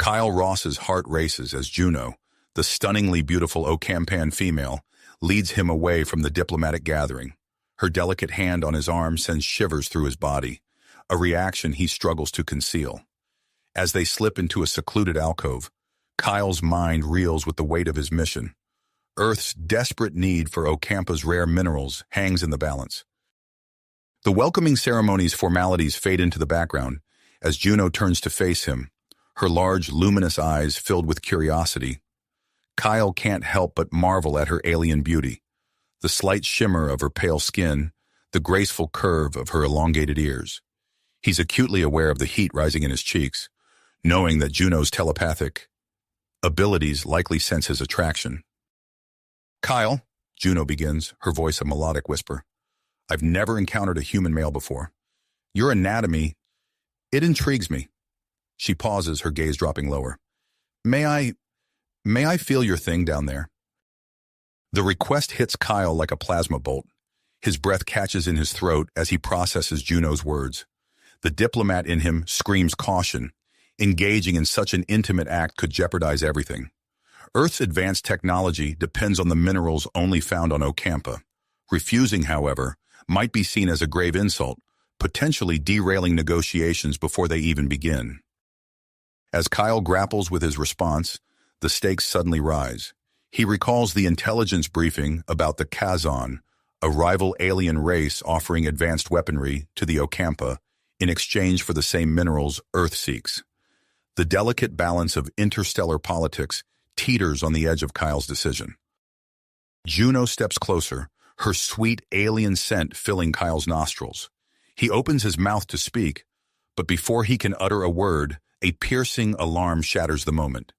Kyle Ross's heart races as Juno, the stunningly beautiful Ocampan female, leads him away from the diplomatic gathering. Her delicate hand on his arm sends shivers through his body, a reaction he struggles to conceal. As they slip into a secluded alcove, Kyle's mind reels with the weight of his mission. Earth's desperate need for Ocampa's rare minerals hangs in the balance. The welcoming ceremony's formalities fade into the background as Juno turns to face him, her large, luminous eyes filled with curiosity. Kyle can't help but marvel at her alien beauty, the slight shimmer of her pale skin, the graceful curve of her elongated ears. He's acutely aware of the heat rising in his cheeks, knowing that Juno's telepathic abilities likely sense his attraction. "Kyle," Juno begins, her voice a melodic whisper, "I've never encountered a human male before. Your anatomy, it intrigues me." She pauses, her gaze dropping lower. May I feel your thing down there?" The request hits Kyle like a plasma bolt. His breath catches in his throat as he processes Juno's words. The diplomat in him screams caution. Engaging in such an intimate act could jeopardize everything. Earth's advanced technology depends on the minerals only found on Ocampa. Refusing, however, might be seen as a grave insult, potentially derailing negotiations before they even begin. As Kyle grapples with his response, the stakes suddenly rise. He recalls the intelligence briefing about the Kazon, a rival alien race offering advanced weaponry to the Ocampa in exchange for the same minerals Earth seeks. The delicate balance of interstellar politics teeters on the edge of Kyle's decision. Juno steps closer, her sweet alien scent filling Kyle's nostrils. He opens his mouth to speak, but before he can utter a word, a piercing alarm shatters the moment.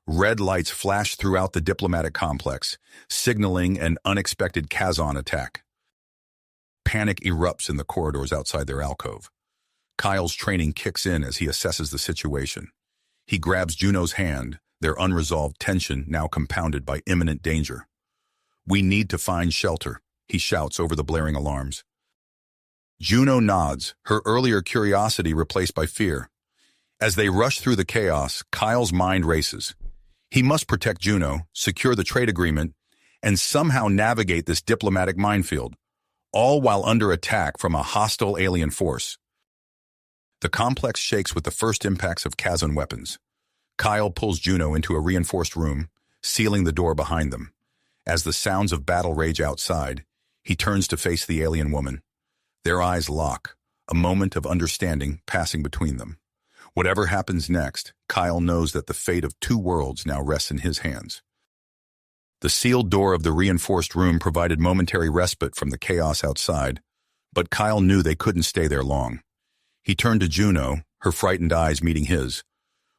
Red lights flash throughout the diplomatic complex, signaling an unexpected Kazon attack. Panic erupts in the corridors outside their alcove. Kyle's training kicks in as he assesses the situation. He grabs Juno's hand, their unresolved tension now compounded by imminent danger. "We need to find shelter," he shouts over the blaring alarms. Juno nods, her earlier curiosity replaced by fear. As they rush through the chaos, Kyle's mind races. He must protect Juno, secure the trade agreement, and somehow navigate this diplomatic minefield, all while under attack from a hostile alien force. The complex shakes with the first impacts of Kazon weapons. Kyle pulls Juno into a reinforced room, sealing the door behind them. As the sounds of battle rage outside, he turns to face the alien woman. Their eyes lock, a moment of understanding passing between them. Whatever happens next, Kyle knows that the fate of two worlds now rests in his hands. The sealed door of the reinforced room provided momentary respite from the chaos outside, but Kyle knew they couldn't stay there long. He turned to Juno, her frightened eyes meeting his.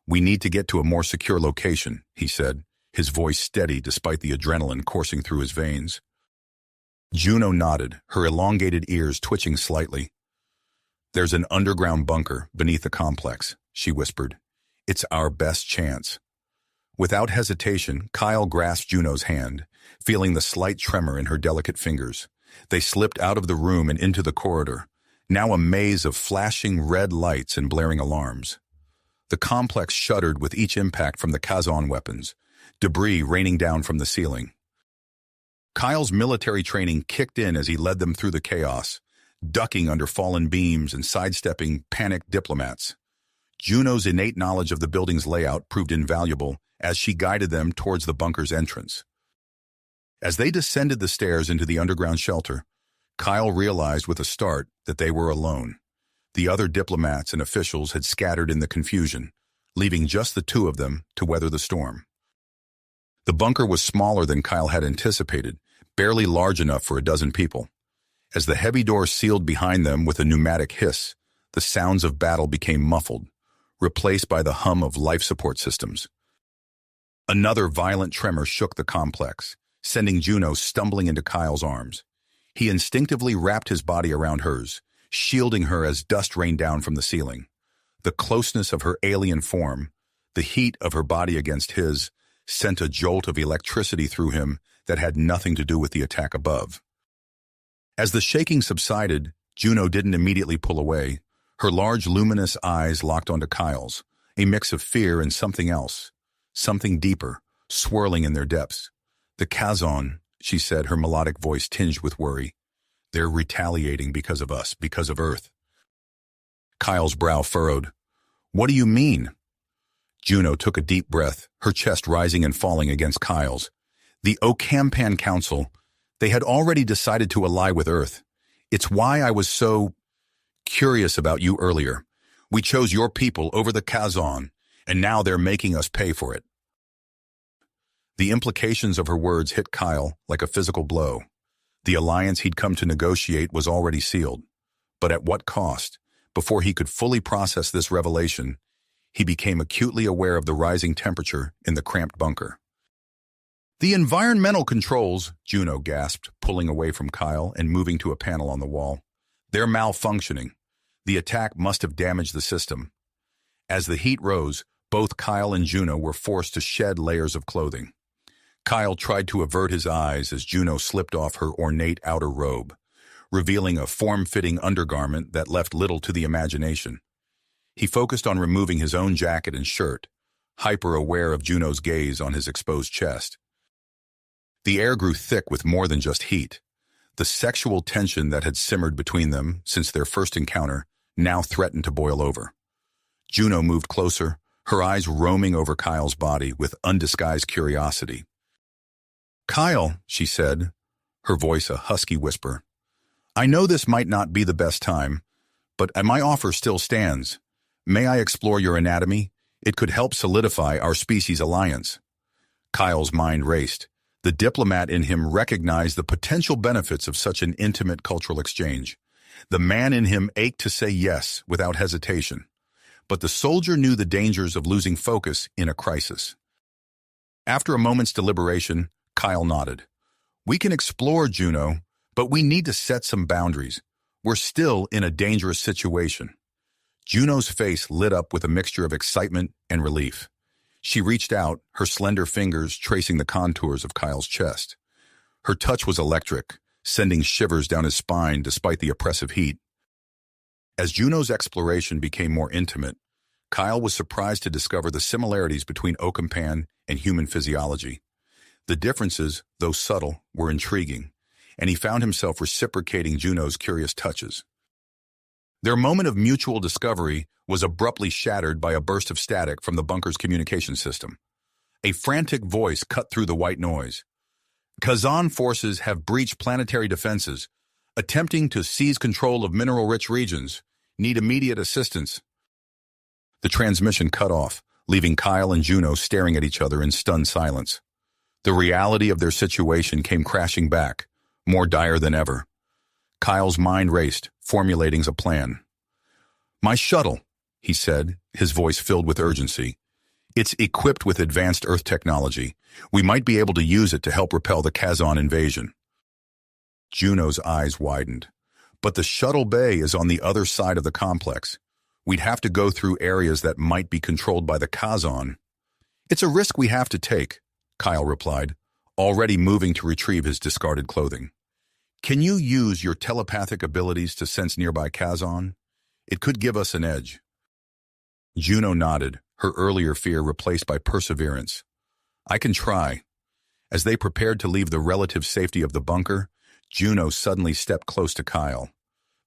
"We need to get to a more secure location," he said, his voice steady despite the adrenaline coursing through his veins. Juno nodded, her elongated ears twitching slightly. "There's an underground bunker beneath the complex," she whispered. "It's our best chance." Without hesitation, Kyle grasped Juno's hand, feeling the slight tremor in her delicate fingers. They slipped out of the room and into the corridor, now a maze of flashing red lights and blaring alarms. The complex shuddered with each impact from the Kazon weapons, debris raining down from the ceiling. Kyle's military training kicked in as he led them through the chaos, ducking under fallen beams and sidestepping panicked diplomats. Juno's innate knowledge of the building's layout proved invaluable as she guided them towards the bunker's entrance. As they descended the stairs into the underground shelter, Kyle realized with a start that they were alone. The other diplomats and officials had scattered in the confusion, leaving just the two of them to weather the storm. The bunker was smaller than Kyle had anticipated, barely large enough for a dozen people. As the heavy door sealed behind them with a pneumatic hiss, the sounds of battle became muffled, replaced by the hum of life support systems. Another violent tremor shook the complex, sending Juno stumbling into Kyle's arms. He instinctively wrapped his body around hers, shielding her as dust rained down from the ceiling. The closeness of her alien form, the heat of her body against his, sent a jolt of electricity through him that had nothing to do with the attack above. As the shaking subsided, Juno didn't immediately pull away. Her large, luminous eyes locked onto Kyle's, a mix of fear and something else, something deeper, swirling in their depths. The Kazon, she said, her melodic voice tinged with worry. They're retaliating because of us, because of Earth. Kyle's brow furrowed. What do you mean? Juno took a deep breath, her chest rising and falling against Kyle's. The Ocampan Council, they had already decided to ally with Earth. It's why I was so curious about you earlier. We chose your people over the Kazon, and now they're making us pay for it. The implications of her words hit Kyle like a physical blow. The alliance he'd come to negotiate was already sealed. But at what cost? Before he could fully process this revelation, he became acutely aware of the rising temperature in the cramped bunker. The environmental controls, Juno gasped, pulling away from Kyle and moving to a panel on the wall. They're malfunctioning. The attack must have damaged the system. As the heat rose, both Kyle and Juno were forced to shed layers of clothing. Kyle tried to avert his eyes as Juno slipped off her ornate outer robe, revealing a form-fitting undergarment that left little to the imagination. He focused on removing his own jacket and shirt, hyper-aware of Juno's gaze on his exposed chest. The air grew thick with more than just heat. The sexual tension that had simmered between them since their first encounter now threatened to boil over. Juno moved closer, her eyes roaming over Kyle's body with undisguised curiosity. Kyle, she said, her voice a husky whisper. I know this might not be the best time, but my offer still stands. May I explore your anatomy? It could help solidify our species alliance. Kyle's mind raced. The diplomat in him recognized the potential benefits of such an intimate cultural exchange. The man in him ached to say yes without hesitation. But the soldier knew the dangers of losing focus in a crisis. After a moment's deliberation, Kyle nodded. We can explore, Juno, but we need to set some boundaries. We're still in a dangerous situation. Juno's face lit up with a mixture of excitement and relief. She reached out, her slender fingers tracing the contours of Kyle's chest. Her touch was electric, sending shivers down his spine despite the oppressive heat. As Juno's exploration became more intimate, Kyle was surprised to discover the similarities between Ocampan and human physiology. The differences, though subtle, were intriguing, and he found himself reciprocating Juno's curious touches. Their moment of mutual discovery was abruptly shattered by a burst of static from the bunker's communication system. A frantic voice cut through the white noise. Kazan forces have breached planetary defenses, attempting to seize control of mineral-rich regions. Need immediate assistance. The transmission cut off, leaving Kyle and Juno staring at each other in stunned silence. The reality of their situation came crashing back, more dire than ever. Kyle's mind raced, formulating a plan. My shuttle, he said, his voice filled with urgency. It's equipped with advanced Earth technology. We might be able to use it to help repel the Kazan invasion. Juno's eyes widened. But the shuttle bay is on the other side of the complex. We'd have to go through areas that might be controlled by the Kazan. It's a risk we have to take, Kyle replied, already moving to retrieve his discarded clothing. Can you use your telepathic abilities to sense nearby Kazan? It could give us an edge. Juno nodded, her earlier fear replaced by perseverance. I can try. As they prepared to leave the relative safety of the bunker, Juno suddenly stepped close to Kyle.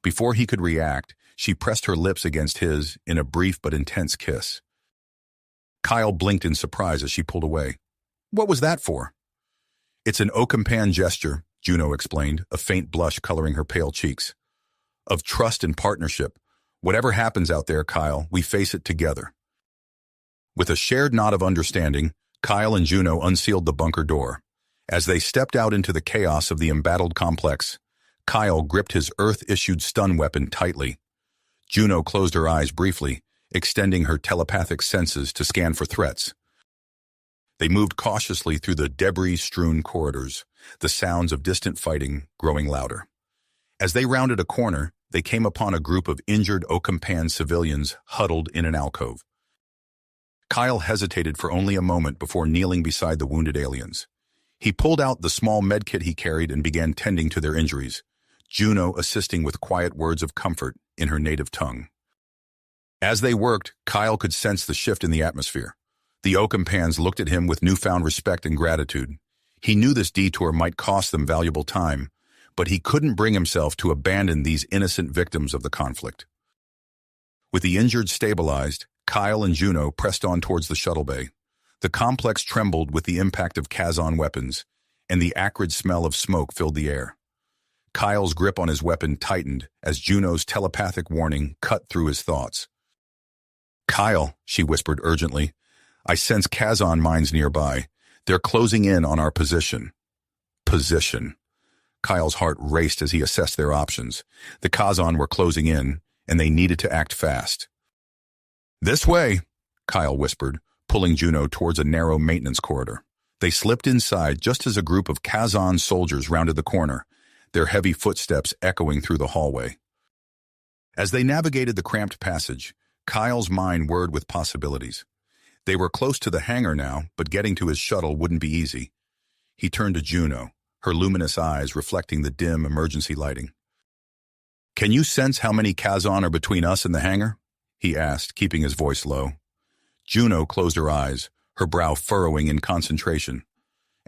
Before he could react, she pressed her lips against his in a brief but intense kiss. Kyle blinked in surprise as she pulled away. What was that for? It's an Ocampan gesture, Juno explained, a faint blush coloring her pale cheeks. Of trust and partnership. Whatever happens out there, Kyle, we face it together. With a shared nod of understanding, Kyle and Juno unsealed the bunker door. As they stepped out into the chaos of the embattled complex, Kyle gripped his Earth-issued stun weapon tightly. Juno closed her eyes briefly, extending her telepathic senses to scan for threats. They moved cautiously through the debris-strewn corridors, the sounds of distant fighting growing louder. As they rounded a corner, they came upon a group of injured Ocampan civilians huddled in an alcove. Kyle hesitated for only a moment before kneeling beside the wounded aliens. He pulled out the small medkit he carried and began tending to their injuries, Juno assisting with quiet words of comfort in her native tongue. As they worked, Kyle could sense the shift in the atmosphere. The Okampans looked at him with newfound respect and gratitude. He knew this detour might cost them valuable time, but he couldn't bring himself to abandon these innocent victims of the conflict. With the injured stabilized, Kyle and Juno pressed on towards the shuttle bay. The complex trembled with the impact of Kazon weapons, and the acrid smell of smoke filled the air. Kyle's grip on his weapon tightened as Juno's telepathic warning cut through his thoughts. "Kyle," she whispered urgently, "I sense Kazon mines nearby. They're closing in on our position." Position. Kyle's heart raced as he assessed their options. The Kazon were closing in, and they needed to act fast. "This way," Kyle whispered, pulling Juno towards a narrow maintenance corridor. They slipped inside just as a group of Kazon soldiers rounded the corner, their heavy footsteps echoing through the hallway. As they navigated the cramped passage, Kyle's mind whirred with possibilities. They were close to the hangar now, but getting to his shuttle wouldn't be easy. He turned to Juno, her luminous eyes reflecting the dim emergency lighting. "Can you sense how many Kazon are between us and the hangar?" he asked, keeping his voice low. Juno closed her eyes, her brow furrowing in concentration.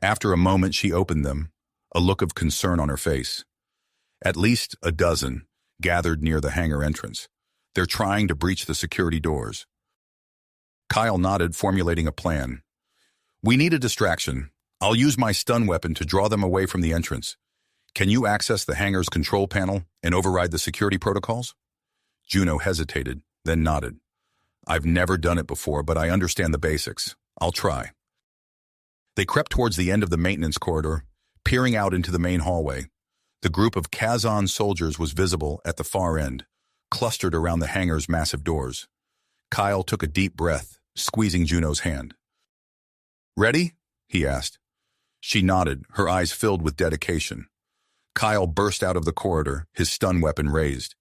After a moment, she opened them, a look of concern on her face. "At least a dozen gathered near the hangar entrance. They're trying to breach the security doors." Kyle nodded, formulating a plan. "We need a distraction. I'll use my stun weapon to draw them away from the entrance. Can you access the hangar's control panel and override the security protocols?" Juno hesitated, then nodded. "I've never done it before, but I understand the basics. I'll try." They crept towards the end of the maintenance corridor, peering out into the main hallway. The group of Kazon soldiers was visible at the far end, clustered around the hangar's massive doors. Kyle took a deep breath, squeezing Juno's hand. "Ready?" he asked. She nodded, her eyes filled with dedication. Kyle burst out of the corridor, his stun weapon raised.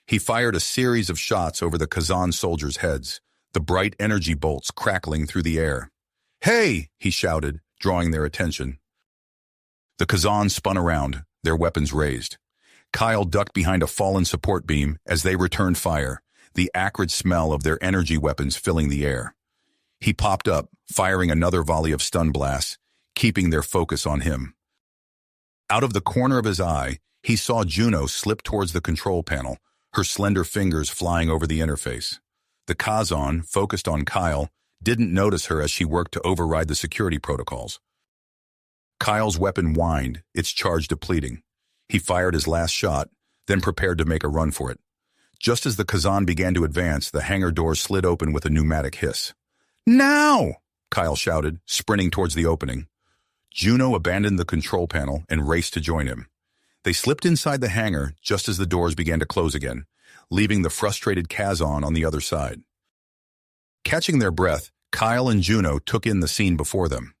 He fired a series of shots over the Kazan soldiers' heads, the bright energy bolts crackling through the air. "Hey!" he shouted, drawing their attention. The Kazan spun around, their weapons raised. Kyle ducked behind a fallen support beam as they returned fire, the acrid smell of their energy weapons filling the air. He popped up, firing another volley of stun blasts, keeping their focus on him. Out of the corner of his eye, he saw Juno slip towards the control panel, her slender fingers flying over the interface. The Kazan, focused on Kyle, didn't notice her as she worked to override the security protocols. Kyle's weapon whined, its charge depleting. He fired his last shot, then prepared to make a run for it. Just as the Kazan began to advance, the hangar door slid open with a pneumatic hiss. "Now!" Kyle shouted, sprinting towards the opening. Juno abandoned the control panel and raced to join him. They slipped inside the hangar just as the doors began to close again, leaving the frustrated Kazan on the other side. Catching their breath, Kyle and Juno took in the scene before them.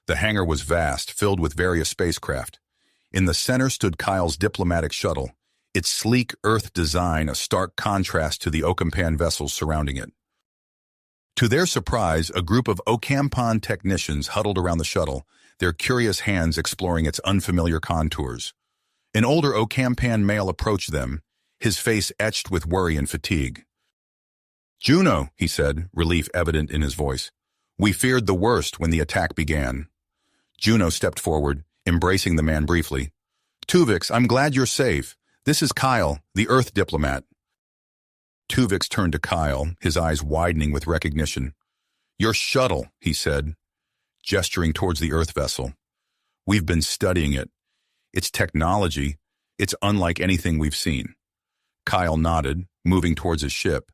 The hangar was vast, filled with various spacecraft. In the center stood Kyle's diplomatic shuttle, its sleek Earth design a stark contrast to the Okampan vessels surrounding it. To their surprise, a group of Okampan technicians huddled around the shuttle, their curious hands exploring its unfamiliar contours. An older Okampan male approached them, his face etched with worry and fatigue. "Juno," he said, relief evident in his voice. "We feared the worst when the attack began." Juno stepped forward, embracing the man briefly. "Tuvix, I'm glad you're safe. This is Kyle, the Earth diplomat." Tuvix turned to Kyle, his eyes widening with recognition. "Your shuttle," he said, gesturing towards the Earth vessel. "We've been studying it. Its technology, it's unlike anything we've seen." Kyle nodded, moving towards his ship.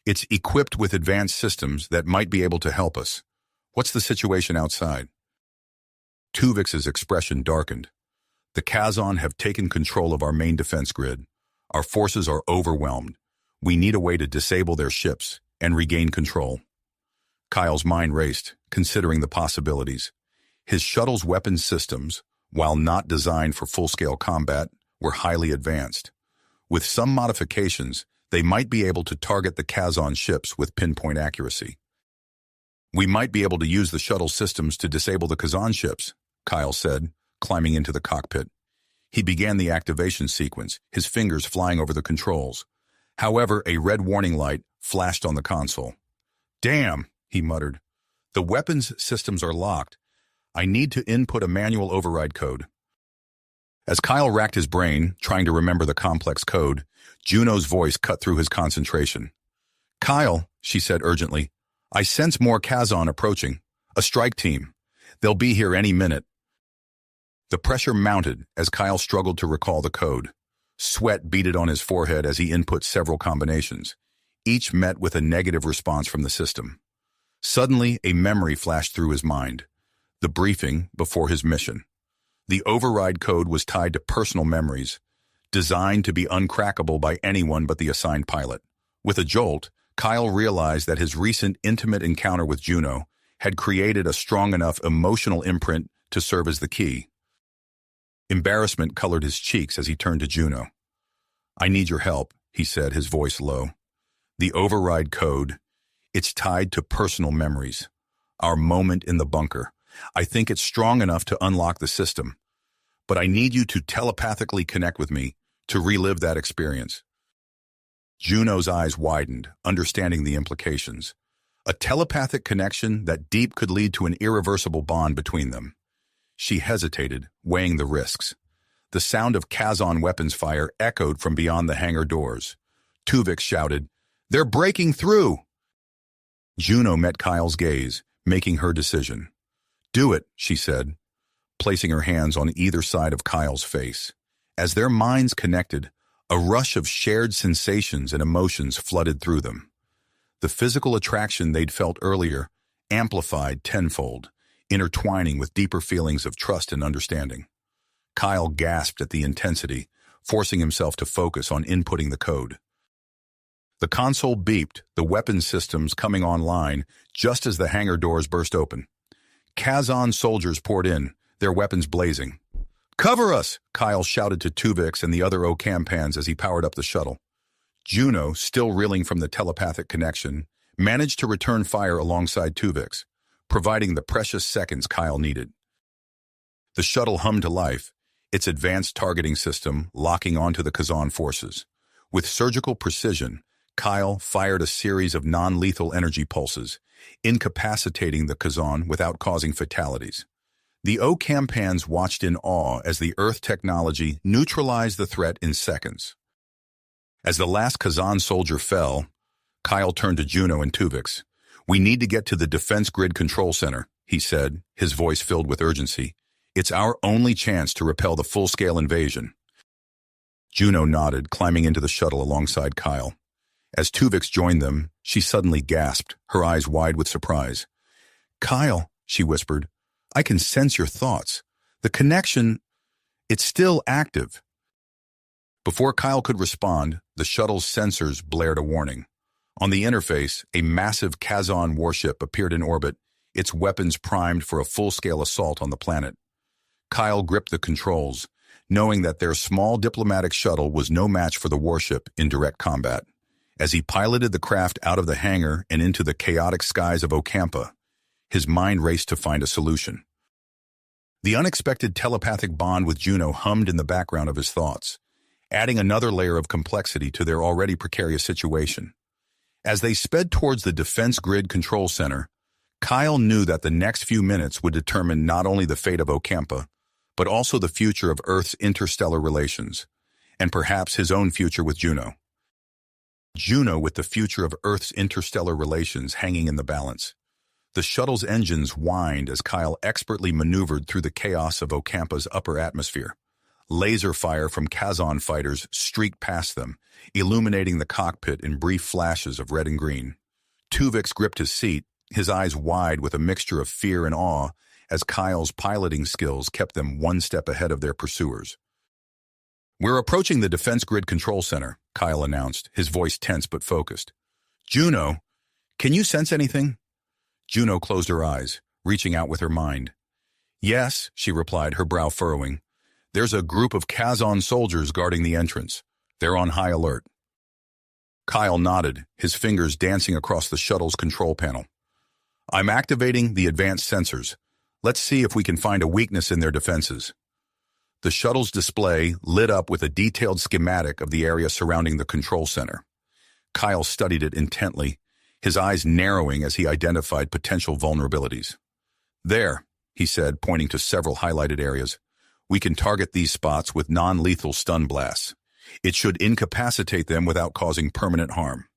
"It's equipped with advanced systems that might be able to help us. What's the situation outside?" Tuvix's expression darkened. "The Kazon have taken control of our main defense grid. Our forces are overwhelmed. We need a way to disable their ships and regain control." Kyle's mind raced, considering the possibilities. His shuttle's weapons systems, while not designed for full-scale combat, were highly advanced. With some modifications, they might be able to target the Kazon ships with pinpoint accuracy. "We might be able to use the shuttle systems to disable the Kazan ships," Kyle said, climbing into the cockpit. He began the activation sequence, his fingers flying over the controls. However, a red warning light, flashed on the console. "Damn," he muttered. "The weapons systems are locked. I need to input a manual override code." As Kyle racked his brain, trying to remember the complex code, Juno's voice cut through his concentration. "Kyle," she said urgently, "I sense more Kazon approaching. A strike team. They'll be here any minute." The pressure mounted as Kyle struggled to recall the code. Sweat beaded on his forehead as he input several combinations, each met with a negative response from the system. Suddenly, a memory flashed through his mind. The briefing before his mission. The override code was tied to personal memories, designed to be uncrackable by anyone but the assigned pilot. With a jolt, Kyle realized that his recent intimate encounter with Juno had created a strong enough emotional imprint to serve as the key. Embarrassment colored his cheeks as he turned to Juno. "I need your help," he said, his voice low. "The override code, it's tied to personal memories. Our moment in the bunker. I think it's strong enough to unlock the system. But I need you to telepathically connect with me to relive that experience." Juno's eyes widened, understanding the implications. A telepathic connection that deep could lead to an irreversible bond between them. She hesitated, weighing the risks. The sound of Kazon weapons fire echoed from beyond the hangar doors. Tuvix shouted, "They're breaking through!" Juno met Kyle's gaze, making her decision. "Do it," she said, placing her hands on either side of Kyle's face. As their minds connected, a rush of shared sensations and emotions flooded through them. The physical attraction they'd felt earlier amplified tenfold, intertwining with deeper feelings of trust and understanding. Kyle gasped at the intensity, forcing himself to focus on inputting the code. The console beeped, the weapons systems coming online just as the hangar doors burst open. Kazon soldiers poured in, their weapons blazing. "Cover us!" Kyle shouted to Tuvix and the other Ocampans as he powered up the shuttle. Juno, still reeling from the telepathic connection, managed to return fire alongside Tuvix, providing the precious seconds Kyle needed. The shuttle hummed to life, its advanced targeting system locking onto the Kazon forces. With surgical precision, Kyle fired a series of non-lethal energy pulses, incapacitating the Kazon without causing fatalities. The Ocampans watched in awe as the Earth technology neutralized the threat in seconds. As the last Kazon soldier fell, Kyle turned to Juno and Tuvix. "We need to get to the Defense Grid Control Center," he said, his voice filled with urgency. "It's our only chance to repel the full-scale invasion." Juno nodded, climbing into the shuttle alongside Kyle. As Tuvix joined them, she suddenly gasped, her eyes wide with surprise. "Kyle," she whispered, "I can sense your thoughts. The connection, it's still active." Before Kyle could respond, the shuttle's sensors blared a warning. On the interface, a massive Kazon warship appeared in orbit, its weapons primed for a full-scale assault on the planet. Kyle gripped the controls, knowing that their small diplomatic shuttle was no match for the warship in direct combat. As he piloted the craft out of the hangar and into the chaotic skies of Ocampa, his mind raced to find a solution. The unexpected telepathic bond with Juno hummed in the background of his thoughts, adding another layer of complexity to their already precarious situation. As they sped towards the Defense Grid Control Center, Kyle knew that the next few minutes would determine not only the fate of Ocampa, but also the future of Earth's interstellar relations, and perhaps his own future with Juno. Juno with the future of Earth's interstellar relations hanging in the balance. The shuttle's engines whined as Kyle expertly maneuvered through the chaos of Ocampa's upper atmosphere. Laser fire from Kazon fighters streaked past them, illuminating the cockpit in brief flashes of red and green. Tuvix gripped his seat, his eyes wide with a mixture of fear and awe, as Kyle's piloting skills kept them one step ahead of their pursuers. "We're approaching the Defense Grid Control Center," Kyle announced, his voice tense but focused. "Juno, can you sense anything?" Juno closed her eyes, reaching out with her mind. "Yes," she replied, her brow furrowing. "There's a group of Kazon soldiers guarding the entrance. They're on high alert." Kyle nodded, his fingers dancing across the shuttle's control panel. "I'm activating the advanced sensors. Let's see if we can find a weakness in their defenses." The shuttle's display lit up with a detailed schematic of the area surrounding the control center. Kyle studied it intently, his eyes narrowing as he identified potential vulnerabilities. "There," he said, pointing to several highlighted areas. "We can target these spots with non-lethal stun blasts. It should incapacitate them without causing permanent harm."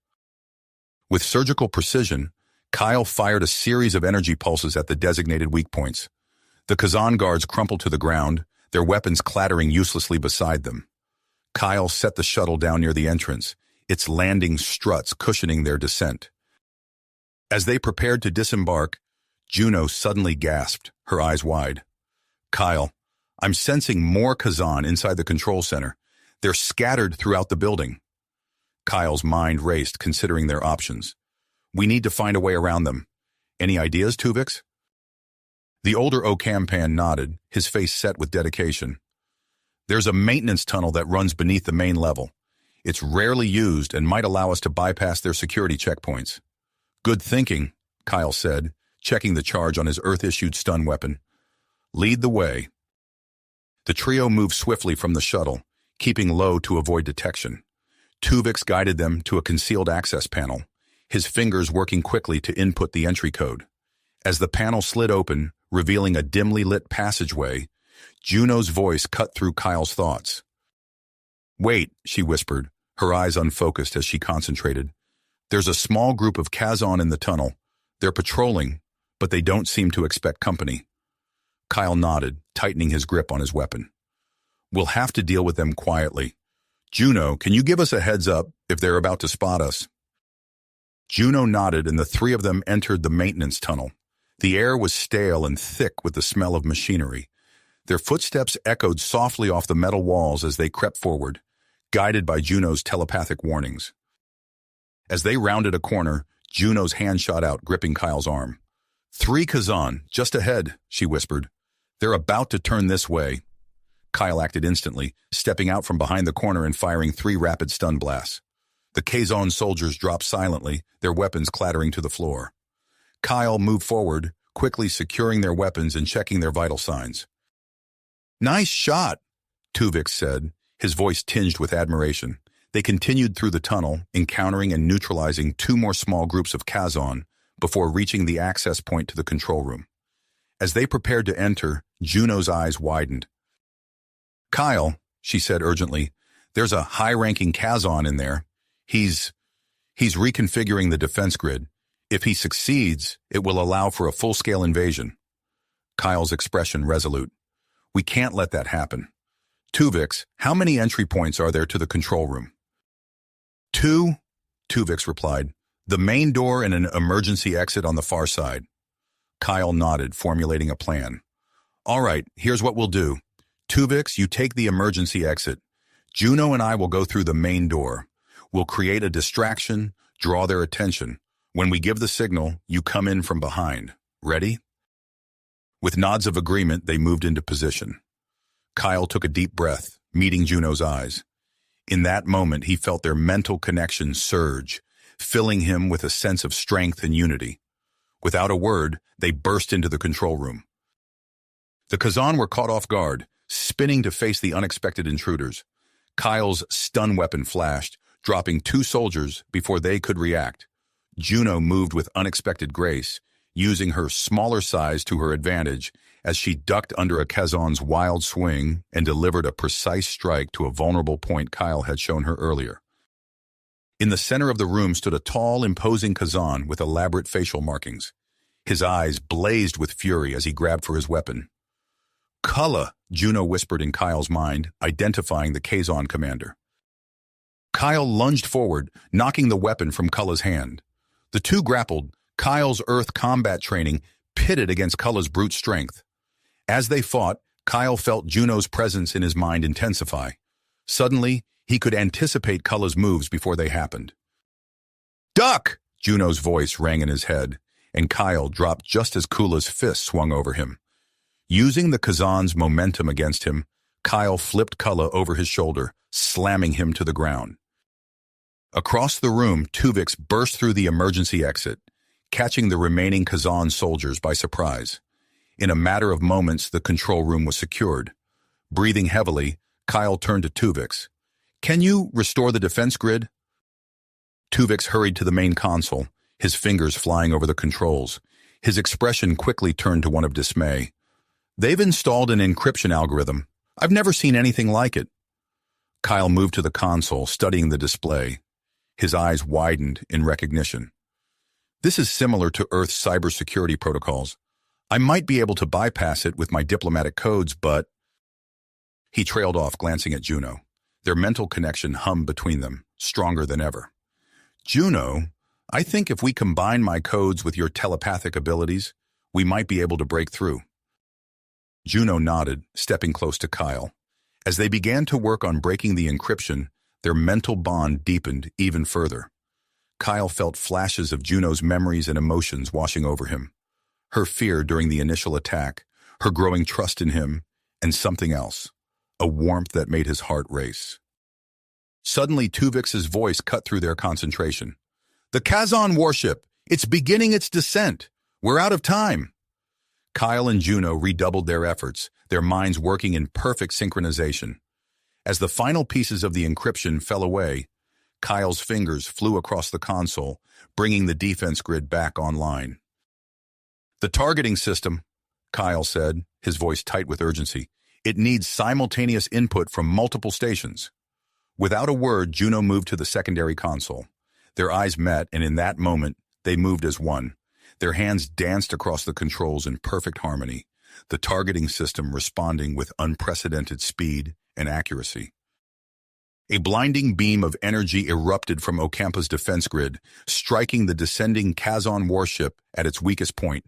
With surgical precision, Kyle fired a series of energy pulses at the designated weak points. The Kazan guards crumpled to the ground, their weapons clattering uselessly beside them. Kyle set the shuttle down near the entrance, its landing struts cushioning their descent. As they prepared to disembark, Juno suddenly gasped, her eyes wide. "Kyle, I'm sensing more Kazan inside the control center. They're scattered throughout the building." Kyle's mind raced, considering their options. "We need to find a way around them. Any ideas, Tuvix?" The older Ocampan nodded, his face set with dedication. "There's a maintenance tunnel that runs beneath the main level. It's rarely used and might allow us to bypass their security checkpoints." "Good thinking," Kyle said, checking the charge on his Earth-issued stun weapon. "Lead the way." The trio moved swiftly from the shuttle, keeping low to avoid detection. Tuvix guided them to a concealed access panel, his fingers working quickly to input the entry code. As the panel slid open, revealing a dimly lit passageway, Juno's voice cut through Kyle's thoughts. "Wait," she whispered, her eyes unfocused as she concentrated. "There's a small group of Kazan in the tunnel. They're patrolling, but they don't seem to expect company." Kyle nodded, tightening his grip on his weapon. "We'll have to deal with them quietly. Juno, can you give us a heads up if they're about to spot us?" Juno nodded, and the three of them entered the maintenance tunnel. The air was stale and thick with the smell of machinery. Their footsteps echoed softly off the metal walls as they crept forward, guided by Juno's telepathic warnings. As they rounded a corner, Juno's hand shot out, gripping Kyle's arm. "3 Kazan, just ahead," she whispered. "They're about to turn this way." Kyle acted instantly, stepping out from behind the corner and firing 3 rapid stun blasts. The Kazan soldiers dropped silently, their weapons clattering to the floor. Kyle moved forward, quickly securing their weapons and checking their vital signs. "Nice shot," Tuvix said, his voice tinged with admiration. They continued through the tunnel, encountering and neutralizing 2 more small groups of Kazan before reaching the access point to the control room. As they prepared to enter, Juno's eyes widened. "Kyle," she said urgently, "there's a high-ranking Kazan in there. He's reconfiguring the defense grid. If he succeeds, it will allow for a full-scale invasion." Kyle's expression resolute. "We can't let that happen. Tuvix, how many entry points are there to the control room?" 2, Tuvix replied. "The main door and an emergency exit on the far side." Kyle nodded, formulating a plan. "All right, here's what we'll do. Tuvix, you take the emergency exit. Juno and I will go through the main door. We'll create a distraction, draw their attention. When we give the signal, you come in from behind. Ready?" With nods of agreement, they moved into position. Kyle took a deep breath, meeting Juno's eyes. In that moment, he felt their mental connection surge, filling him with a sense of strength and unity. Without a word, they burst into the control room. The Kazan were caught off guard, spinning to face the unexpected intruders. Kyle's stun weapon flashed, dropping 2 soldiers before they could react. Juno moved with unexpected grace, using her smaller size to her advantage as she ducked under a Kazan's wild swing and delivered a precise strike to a vulnerable point Kyle had shown her earlier. In the center of the room stood a tall, imposing Kazan with elaborate facial markings. His eyes blazed with fury as he grabbed for his weapon. "Kulla," Juno whispered in Kyle's mind, identifying the Kazan commander. Kyle lunged forward, knocking the weapon from Kulla's hand. The two grappled, Kyle's Earth combat training pitted against Kulla's brute strength. As they fought, Kyle felt Juno's presence in his mind intensify. Suddenly, he could anticipate Kulla's moves before they happened. "Duck!" Juno's voice rang in his head, and Kyle dropped just as Kulla's fist swung over him. Using the Kazan's momentum against him, Kyle flipped Kulla over his shoulder, slamming him to the ground. Across the room, Tuvix burst through the emergency exit, catching the remaining Kazan soldiers by surprise. In a matter of moments, the control room was secured. Breathing heavily, Kyle turned to Tuvix. "Can you restore the defense grid?" Tuvix hurried to the main console, his fingers flying over the controls. His expression quickly turned to one of dismay. "They've installed an encryption algorithm. I've never seen anything like it." Kyle moved to the console, studying the display. His eyes widened in recognition. "This is similar to Earth's cybersecurity protocols. I might be able to bypass it with my diplomatic codes, but—" He trailed off, glancing at Juno. Their mental connection hummed between them, stronger than ever. "Juno, I think if we combine my codes with your telepathic abilities, we might be able to break through." Juno nodded, stepping close to Kyle. As they began to work on breaking the encryption, their mental bond deepened even further. Kyle felt flashes of Juno's memories and emotions washing over him. Her fear during the initial attack, her growing trust in him, and something else, a warmth that made his heart race. Suddenly, Tuvix's voice cut through their concentration. "The Kazon warship! It's beginning its descent! We're out of time!" Kyle and Juno redoubled their efforts, their minds working in perfect synchronization. As the final pieces of the encryption fell away, Kyle's fingers flew across the console, bringing the defense grid back online. "The targeting system," Kyle said, his voice tight with urgency. "It needs simultaneous input from multiple stations." Without a word, Juno moved to the secondary console. Their eyes met, and in that moment, they moved as one. Their hands danced across the controls in perfect harmony, the targeting system responding with unprecedented speed and accuracy. A blinding beam of energy erupted from Ocampa's defense grid, striking the descending Kazon warship at its weakest point.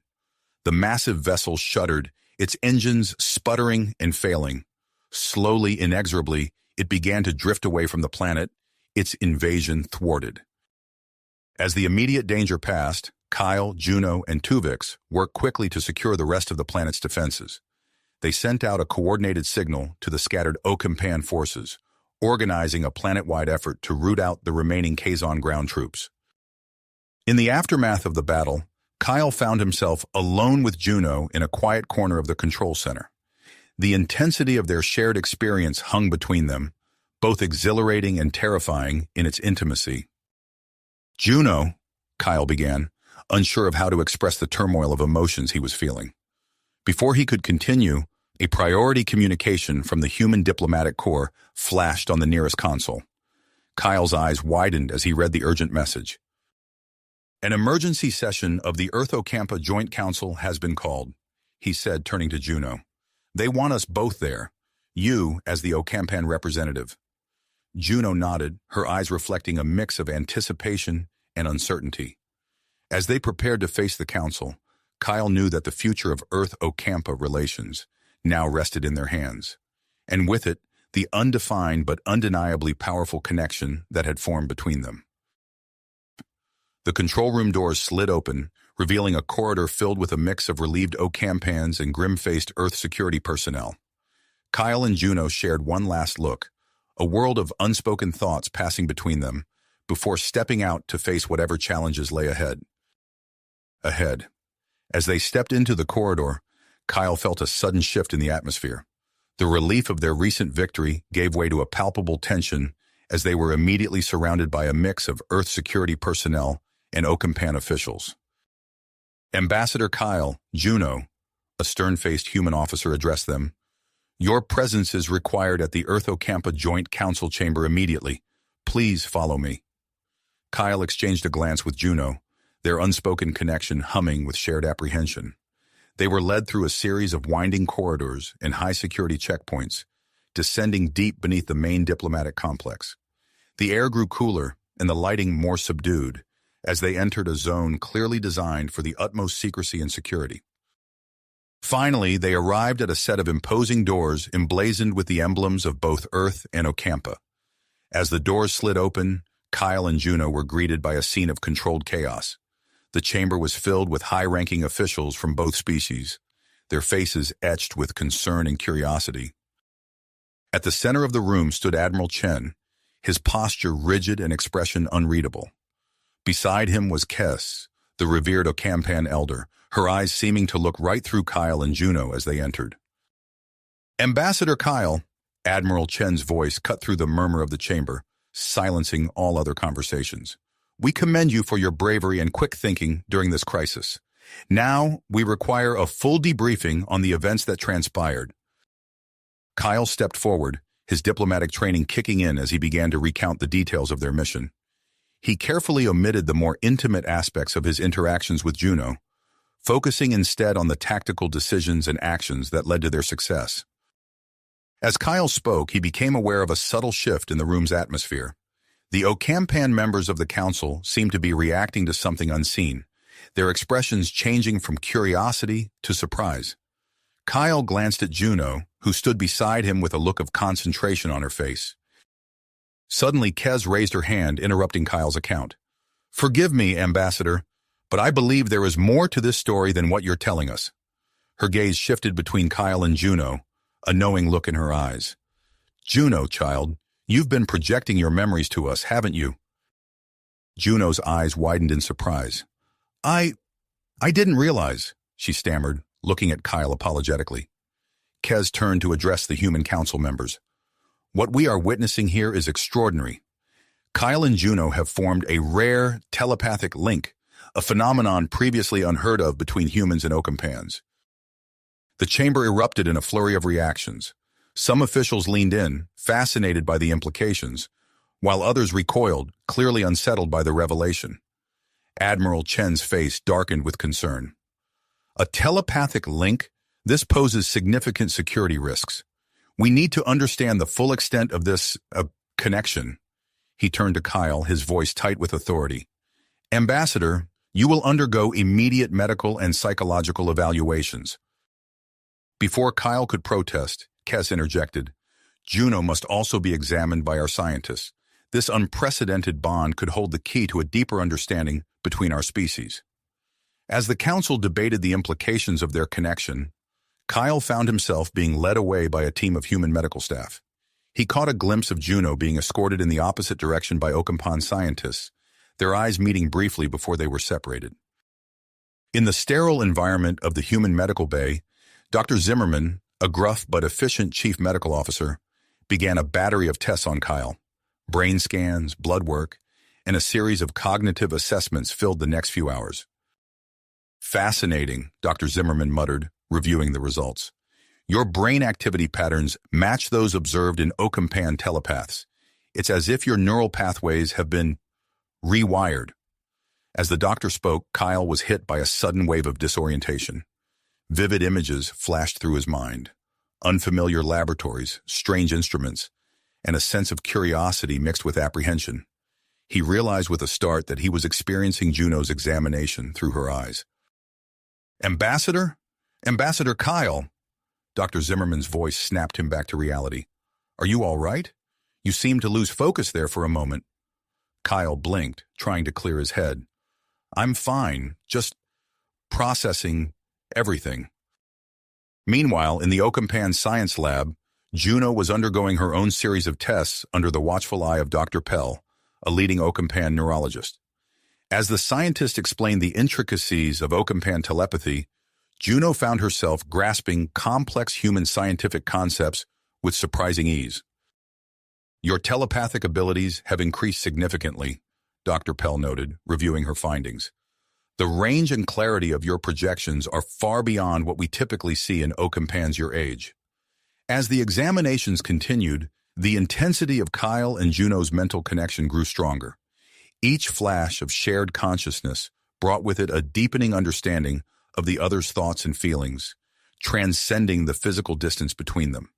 The massive vessel shuddered, its engines sputtering and failing. Slowly, inexorably, it began to drift away from the planet, its invasion thwarted. As the immediate danger passed, Kyle, Juno, and Tuvix worked quickly to secure the rest of the planet's defenses. They sent out a coordinated signal to the scattered Ocampan forces, organizing a planet-wide effort to root out the remaining Kazon ground troops. In the aftermath of the battle, Kyle found himself alone with Juno in a quiet corner of the control center. The intensity of their shared experience hung between them, both exhilarating and terrifying in its intimacy. "Juno," Kyle began, unsure of how to express the turmoil of emotions he was feeling. Before he could continue, a priority communication from the human diplomatic corps flashed on the nearest console. Kyle's eyes widened as he read the urgent message. "An emergency session of the Earth-Ocampa Joint Council has been called," he said, turning to Juno. "They want us both there, you as the Ocampan representative." Juno nodded, her eyes reflecting a mix of anticipation and uncertainty. As they prepared to face the council, Kyle knew that the future of Earth-Ocampa relations now rested in their hands, and with it, the undefined but undeniably powerful connection that had formed between them. The control room doors slid open, revealing a corridor filled with a mix of relieved Ocampans and grim-faced Earth security personnel. Kyle and Juno shared one last look, a world of unspoken thoughts passing between them, before stepping out to face whatever challenges lay ahead. As they stepped into the corridor, Kyle felt a sudden shift in the atmosphere. The relief of their recent victory gave way to a palpable tension as they were immediately surrounded by a mix of Earth security personnel and Ocampan officials. "Ambassador Kyle, Juno," a stern-faced human officer addressed them. "Your presence is required at the Earth-Ocampa Joint Council chamber immediately. Please follow me." Kyle exchanged a glance with Juno, their unspoken connection humming with shared apprehension. They were led through a series of winding corridors and high-security checkpoints, descending deep beneath the main diplomatic complex. The air grew cooler and the lighting more subdued as they entered a zone clearly designed for the utmost secrecy and security. Finally, they arrived at a set of imposing doors emblazoned with the emblems of both Earth and Ocampa. As the doors slid open, Kyle and Juno were greeted by a scene of controlled chaos. The chamber was filled with high-ranking officials from both species, their faces etched with concern and curiosity. At the center of the room stood Admiral Chen, his posture rigid and expression unreadable. Beside him was Kes, the revered Ocampan elder, her eyes seeming to look right through Kyle and Juno as they entered. "Ambassador Kyle," Admiral Chen's voice cut through the murmur of the chamber, silencing all other conversations. We commend you for your bravery and quick thinking during this crisis. Now, we require a full debriefing on the events that transpired. Kyle stepped forward, his diplomatic training kicking in as he began to recount the details of their mission. He carefully omitted the more intimate aspects of his interactions with Juno, focusing instead on the tactical decisions and actions that led to their success. As Kyle spoke, he became aware of a subtle shift in the room's atmosphere. The Ocampan members of the council seemed to be reacting to something unseen, their expressions changing from curiosity to surprise. Kyle glanced at Juno, who stood beside him with a look of concentration on her face. Suddenly, Kez raised her hand, interrupting Kyle's account. "Forgive me, Ambassador, but I believe there is more to this story than what you're telling us." Her gaze shifted between Kyle and Juno, a knowing look in her eyes. "Juno, child, you've been projecting your memories to us, haven't you?" Juno's eyes widened in surprise. I didn't realize," she stammered, looking at Kyle apologetically. Kez turned to address the human council members. "What we are witnessing here is extraordinary. Kyle and Juno have formed a rare telepathic link, a phenomenon previously unheard of between humans and Ocampans." The chamber erupted in a flurry of reactions. Some officials leaned in, fascinated by the implications, while others recoiled, clearly unsettled by the revelation. Admiral Chen's face darkened with concern. "A telepathic link? This poses significant security risks. We need to understand the full extent of this connection." He turned to Kyle, his voice tight with authority. "Ambassador, you will undergo immediate medical and psychological evaluations." Before Kyle could protest, Kez interjected, "Juno must also be examined by our scientists. This unprecedented bond could hold the key to a deeper understanding between our species." As the council debated the implications of their connection, Kyle found himself being led away by a team of human medical staff. He caught a glimpse of Juno being escorted in the opposite direction by Ocampan scientists, their eyes meeting briefly before they were separated. In the sterile environment of the human medical bay, Dr. Zimmerman, a gruff but efficient chief medical officer, began a battery of tests on Kyle. Brain scans, blood work, and a series of cognitive assessments filled the next few hours. "Fascinating," Dr. Zimmerman muttered, reviewing the results. "Your brain activity patterns match those observed in Ocampan telepaths. It's as if your neural pathways have been rewired." As the doctor spoke, Kyle was hit by a sudden wave of disorientation. Vivid images flashed through his mind. Unfamiliar laboratories, strange instruments, and a sense of curiosity mixed with apprehension. He realized with a start that he was experiencing Juno's examination through her eyes. "Ambassador? Ambassador Kyle!" Dr. Zimmerman's voice snapped him back to reality. "Are you all right? You seemed to lose focus there for a moment." Kyle blinked, trying to clear his head. "I'm fine, just processing everything." Meanwhile, in the Ocampan science lab, Juno was undergoing her own series of tests under the watchful eye of Dr. Pell, a leading Ocampan neurologist. As the scientist explained the intricacies of Ocampan telepathy, Juno found herself grasping complex human scientific concepts with surprising ease. "Your telepathic abilities have increased significantly," Dr. Pell noted, reviewing her findings. "The range and clarity of your projections are far beyond what we typically see in Ocampans your age." As the examinations continued, the intensity of Kyle and Juno's mental connection grew stronger. Each flash of shared consciousness brought with it a deepening understanding of the other's thoughts and feelings, transcending the physical distance between them.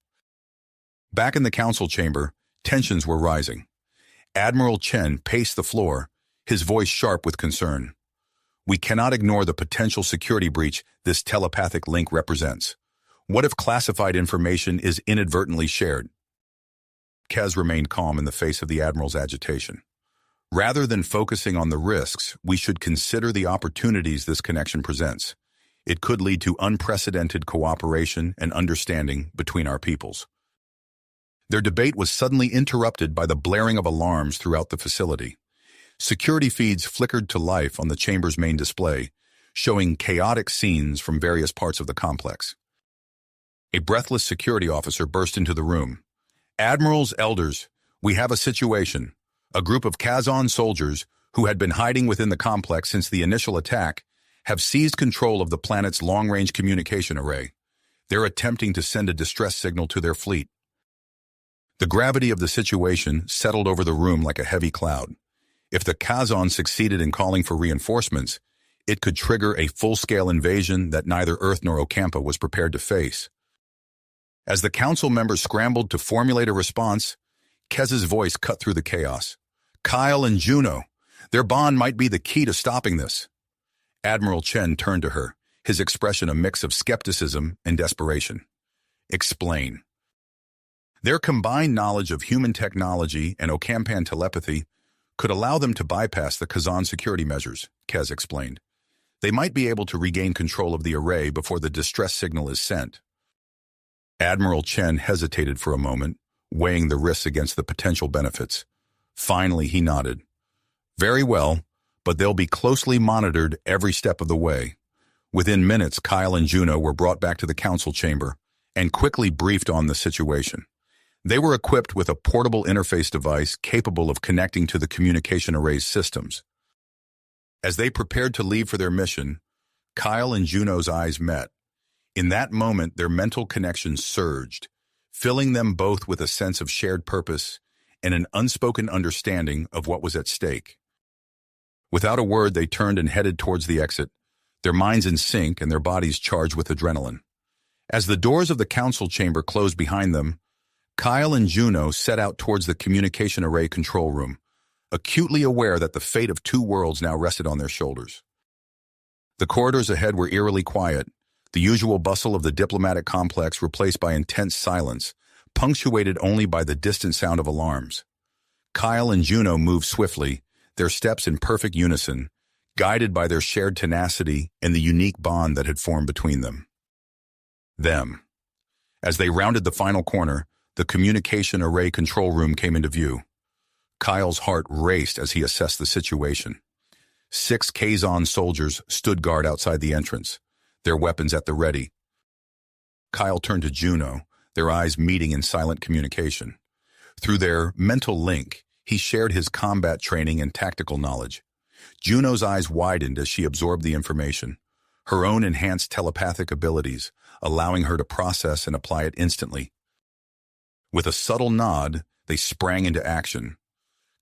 Back in the council chamber, tensions were rising. Admiral Chen paced the floor, his voice sharp with concern. "We cannot ignore the potential security breach this telepathic link represents. What if classified information is inadvertently shared?" Kez remained calm in the face of the Admiral's agitation. "Rather than focusing on the risks, we should consider the opportunities this connection presents. It could lead to unprecedented cooperation and understanding between our peoples." Their debate was suddenly interrupted by the blaring of alarms throughout the facility. Security feeds flickered to life on the chamber's main display, showing chaotic scenes from various parts of the complex. A breathless security officer burst into the room. "Admirals, elders, we have a situation. A group of Kazan soldiers who had been hiding within the complex since the initial attack, have seized control of the planet's long-range communication array. They're attempting to send a distress signal to their fleet. The gravity of the situation settled over the room like a heavy cloud. If the Kazon succeeded in calling for reinforcements, it could trigger a full-scale invasion that neither Earth nor Ocampa was prepared to face. As the council members scrambled to formulate a response, Kez's voice cut through the chaos. Kyle and Juno, their bond might be the key to stopping this. Admiral Chen turned to her, his expression a mix of skepticism and desperation. Explain. Their combined knowledge of human technology and Ocampan telepathy could allow them to bypass the Kazan security measures, Kez explained. They might be able to regain control of the array before the distress signal is sent. Admiral Chen hesitated for a moment, weighing the risks against the potential benefits. Finally, he nodded. Very well, but they'll be closely monitored every step of the way. Within minutes, Kyle and Juno were brought back to the council chamber and quickly briefed on the situation. They were equipped with a portable interface device capable of connecting to the communication array's systems. As they prepared to leave for their mission, Kyle and Juno's eyes met. In that moment, their mental connection surged, filling them both with a sense of shared purpose and an unspoken understanding of what was at stake. Without a word, they turned and headed towards the exit, their minds in sync and their bodies charged with adrenaline. As the doors of the council chamber closed behind them, Kyle and Juno set out towards the communication array control room, acutely aware that the fate of two worlds now rested on their shoulders. The corridors ahead were eerily quiet, the usual bustle of the diplomatic complex replaced by intense silence, punctuated only by the distant sound of alarms. Kyle and Juno moved swiftly, their steps in perfect unison, guided by their shared tenacity and the unique bond that had formed between them. As they rounded the final corner, the communication array control room came into view. Kyle's heart raced as he assessed the situation. 6 Kazon soldiers stood guard outside the entrance, their weapons at the ready. Kyle turned to Juno, their eyes meeting in silent communication. Through their mental link, he shared his combat training and tactical knowledge. Juno's eyes widened as she absorbed the information, her own enhanced telepathic abilities, allowing her to process and apply it instantly. With a subtle nod, they sprang into action.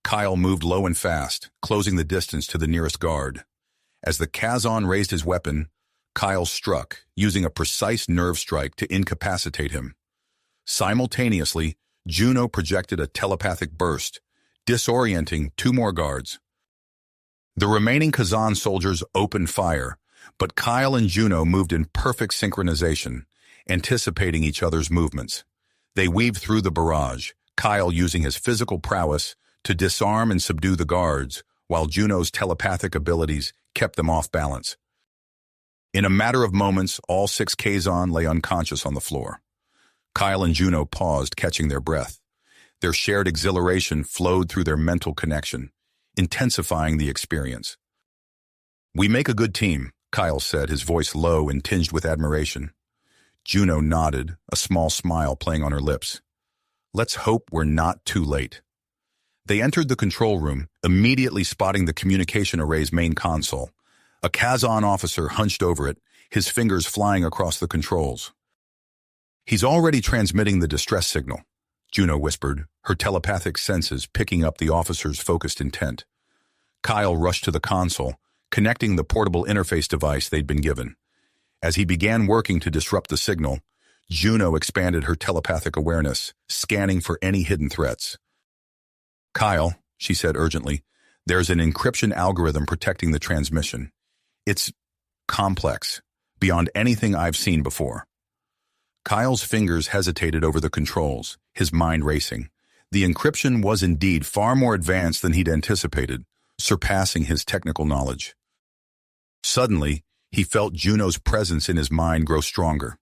Kyle moved low and fast, closing the distance to the nearest guard. As the Kazon raised his weapon, Kyle struck, using a precise nerve strike to incapacitate him. Simultaneously, Juno projected a telepathic burst, disorienting 2 more guards. The remaining Kazan soldiers opened fire, but Kyle and Juno moved in perfect synchronization, anticipating each other's movements. They weaved through the barrage, Kyle using his physical prowess to disarm and subdue the guards, while Juno's telepathic abilities kept them off balance. In a matter of moments, all 6 Kazon lay unconscious on the floor. Kyle and Juno paused, catching their breath. Their shared exhilaration flowed through their mental connection, intensifying the experience. "We make a good team," Kyle said, his voice low and tinged with admiration. Juno nodded, a small smile playing on her lips. "Let's hope we're not too late." They entered the control room, immediately spotting the communication array's main console. A Kazon officer hunched over it, his fingers flying across the controls. "He's already transmitting the distress signal," Juno whispered, her telepathic senses picking up the officer's focused intent. Kyle rushed to the console, connecting the portable interface device they'd been given. As he began working to disrupt the signal, Juno expanded her telepathic awareness, scanning for any hidden threats. "Kyle," she said urgently, "there's an encryption algorithm protecting the transmission. It's complex, beyond anything I've seen before." Kyle's fingers hesitated over the controls, his mind racing. The encryption was indeed far more advanced than he'd anticipated, surpassing his technical knowledge. Suddenly, he felt Juno's presence in his mind grow stronger.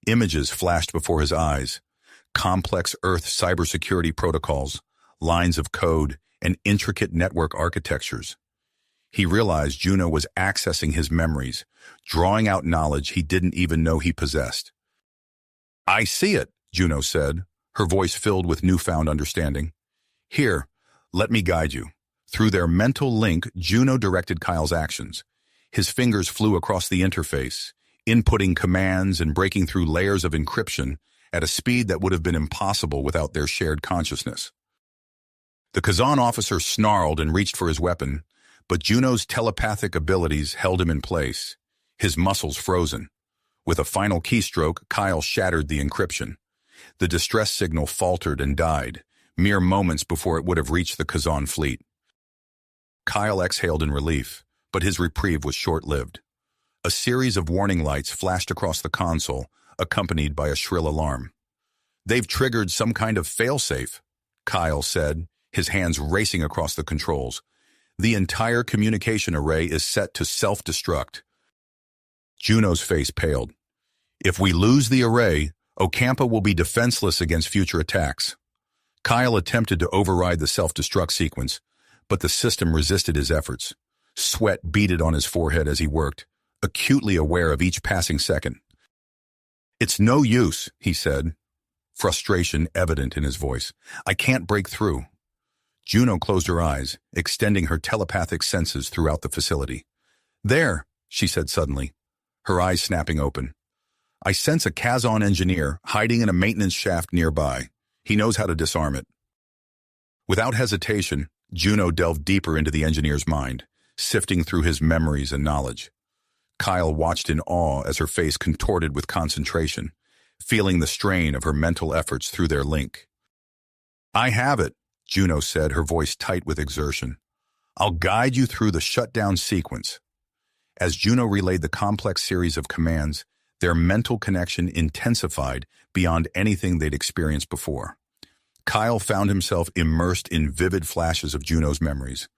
Images flashed before his eyes, complex Earth cybersecurity protocols, lines of code, and intricate network architectures. He realized Juno was accessing his memories, drawing out knowledge he didn't even know he possessed. "I see it," Juno said, her voice filled with newfound understanding. "Here, let me guide you." Through their mental link, Juno directed Kyle's actions. His fingers flew across the interface, inputting commands and breaking through layers of encryption at a speed that would have been impossible without their shared consciousness. The Kazan officer snarled and reached for his weapon, but Juno's telepathic abilities held him in place, his muscles frozen. With a final keystroke, Kyle shattered the encryption. The distress signal faltered and died, mere moments before it would have reached the Kazan fleet. Kyle exhaled in relief, but his reprieve was short-lived. A series of warning lights flashed across the console, accompanied by a shrill alarm. "They've triggered some kind of failsafe," Kyle said, his hands racing across the controls. "The entire communication array is set to self-destruct." Juno's face paled. "If we lose the array, Ocampa will be defenseless against future attacks." Kyle attempted to override the self-destruct sequence, but the system resisted his efforts. Sweat beaded on his forehead as he worked, acutely aware of each passing second. "It's no use," he said, frustration evident in his voice. "I can't break through." Juno closed her eyes, extending her telepathic senses throughout the facility. "There," she said suddenly, her eyes snapping open. "I sense a Kazan engineer hiding in a maintenance shaft nearby. He knows how to disarm it." Without hesitation, Juno delved deeper into the engineer's mind, sifting through his memories and knowledge. Kyle watched in awe as her face contorted with concentration, feeling the strain of her mental efforts through their link. "I have it," Juno said, her voice tight with exertion. "I'll guide you through the shutdown sequence." As Juno relayed the complex series of commands, their mental connection intensified beyond anything they'd experienced before. Kyle found himself immersed in vivid flashes of Juno's memories.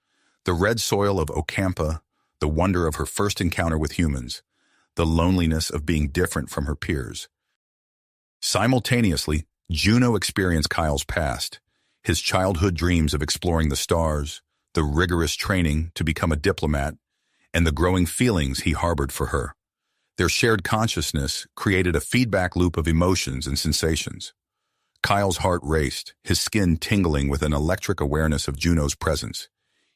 The red soil of Ocampa, the wonder of her first encounter with humans, the loneliness of being different from her peers. Simultaneously, Juno experienced Kyle's past, his childhood dreams of exploring the stars, the rigorous training to become a diplomat, and the growing feelings he harbored for her. Their shared consciousness created a feedback loop of emotions and sensations. Kyle's heart raced, his skin tingling with an electric awareness of Juno's presence.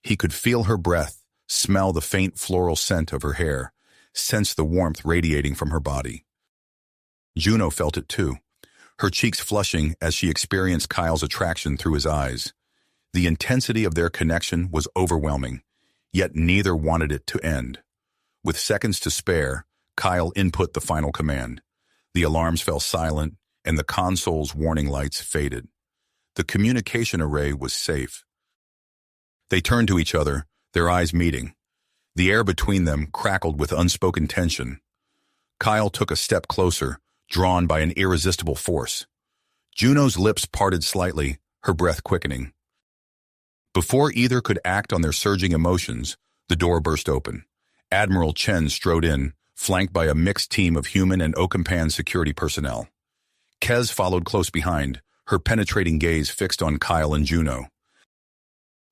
He could feel her breath, smell the faint floral scent of her hair, sense the warmth radiating from her body. Juno felt it too, her cheeks flushing as she experienced Kyle's attraction through his eyes. The intensity of their connection was overwhelming, yet neither wanted it to end. With seconds to spare, Kyle input the final command. The alarms fell silent, and the console's warning lights faded. The communication array was safe. They turned to each other, their eyes meeting. The air between them crackled with unspoken tension. Kyle took a step closer, drawn by an irresistible force. Juno's lips parted slightly, her breath quickening. Before either could act on their surging emotions, the door burst open. Admiral Chen strode in, flanked by a mixed team of human and Ocampan security personnel. Kez followed close behind, her penetrating gaze fixed on Kyle and Juno.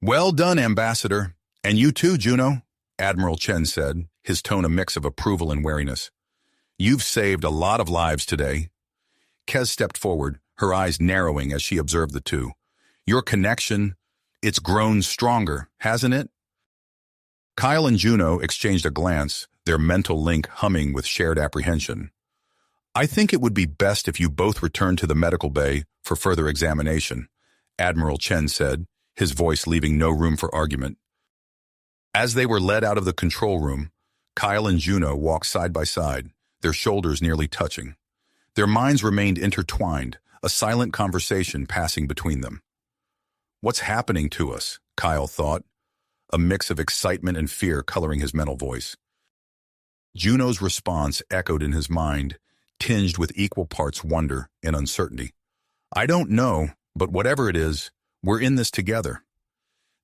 "Well done, Ambassador. And you too, Juno," Admiral Chen said, his tone a mix of approval and wariness. "You've saved a lot of lives today." Kez stepped forward, her eyes narrowing as she observed the two. "Your connection, it's grown stronger, hasn't it?" Kyle and Juno exchanged a glance, their mental link humming with shared apprehension. "I think it would be best if you both return to the medical bay for further examination," Admiral Chen said, his voice leaving no room for argument. As they were led out of the control room, Kyle and Juno walked side by side, their shoulders nearly touching. Their minds remained intertwined, a silent conversation passing between them. "What's happening to us?" Kyle thought, a mix of excitement and fear coloring his mental voice. Juno's response echoed in his mind, tinged with equal parts wonder and uncertainty. "I don't know, but whatever it is, we're in this together."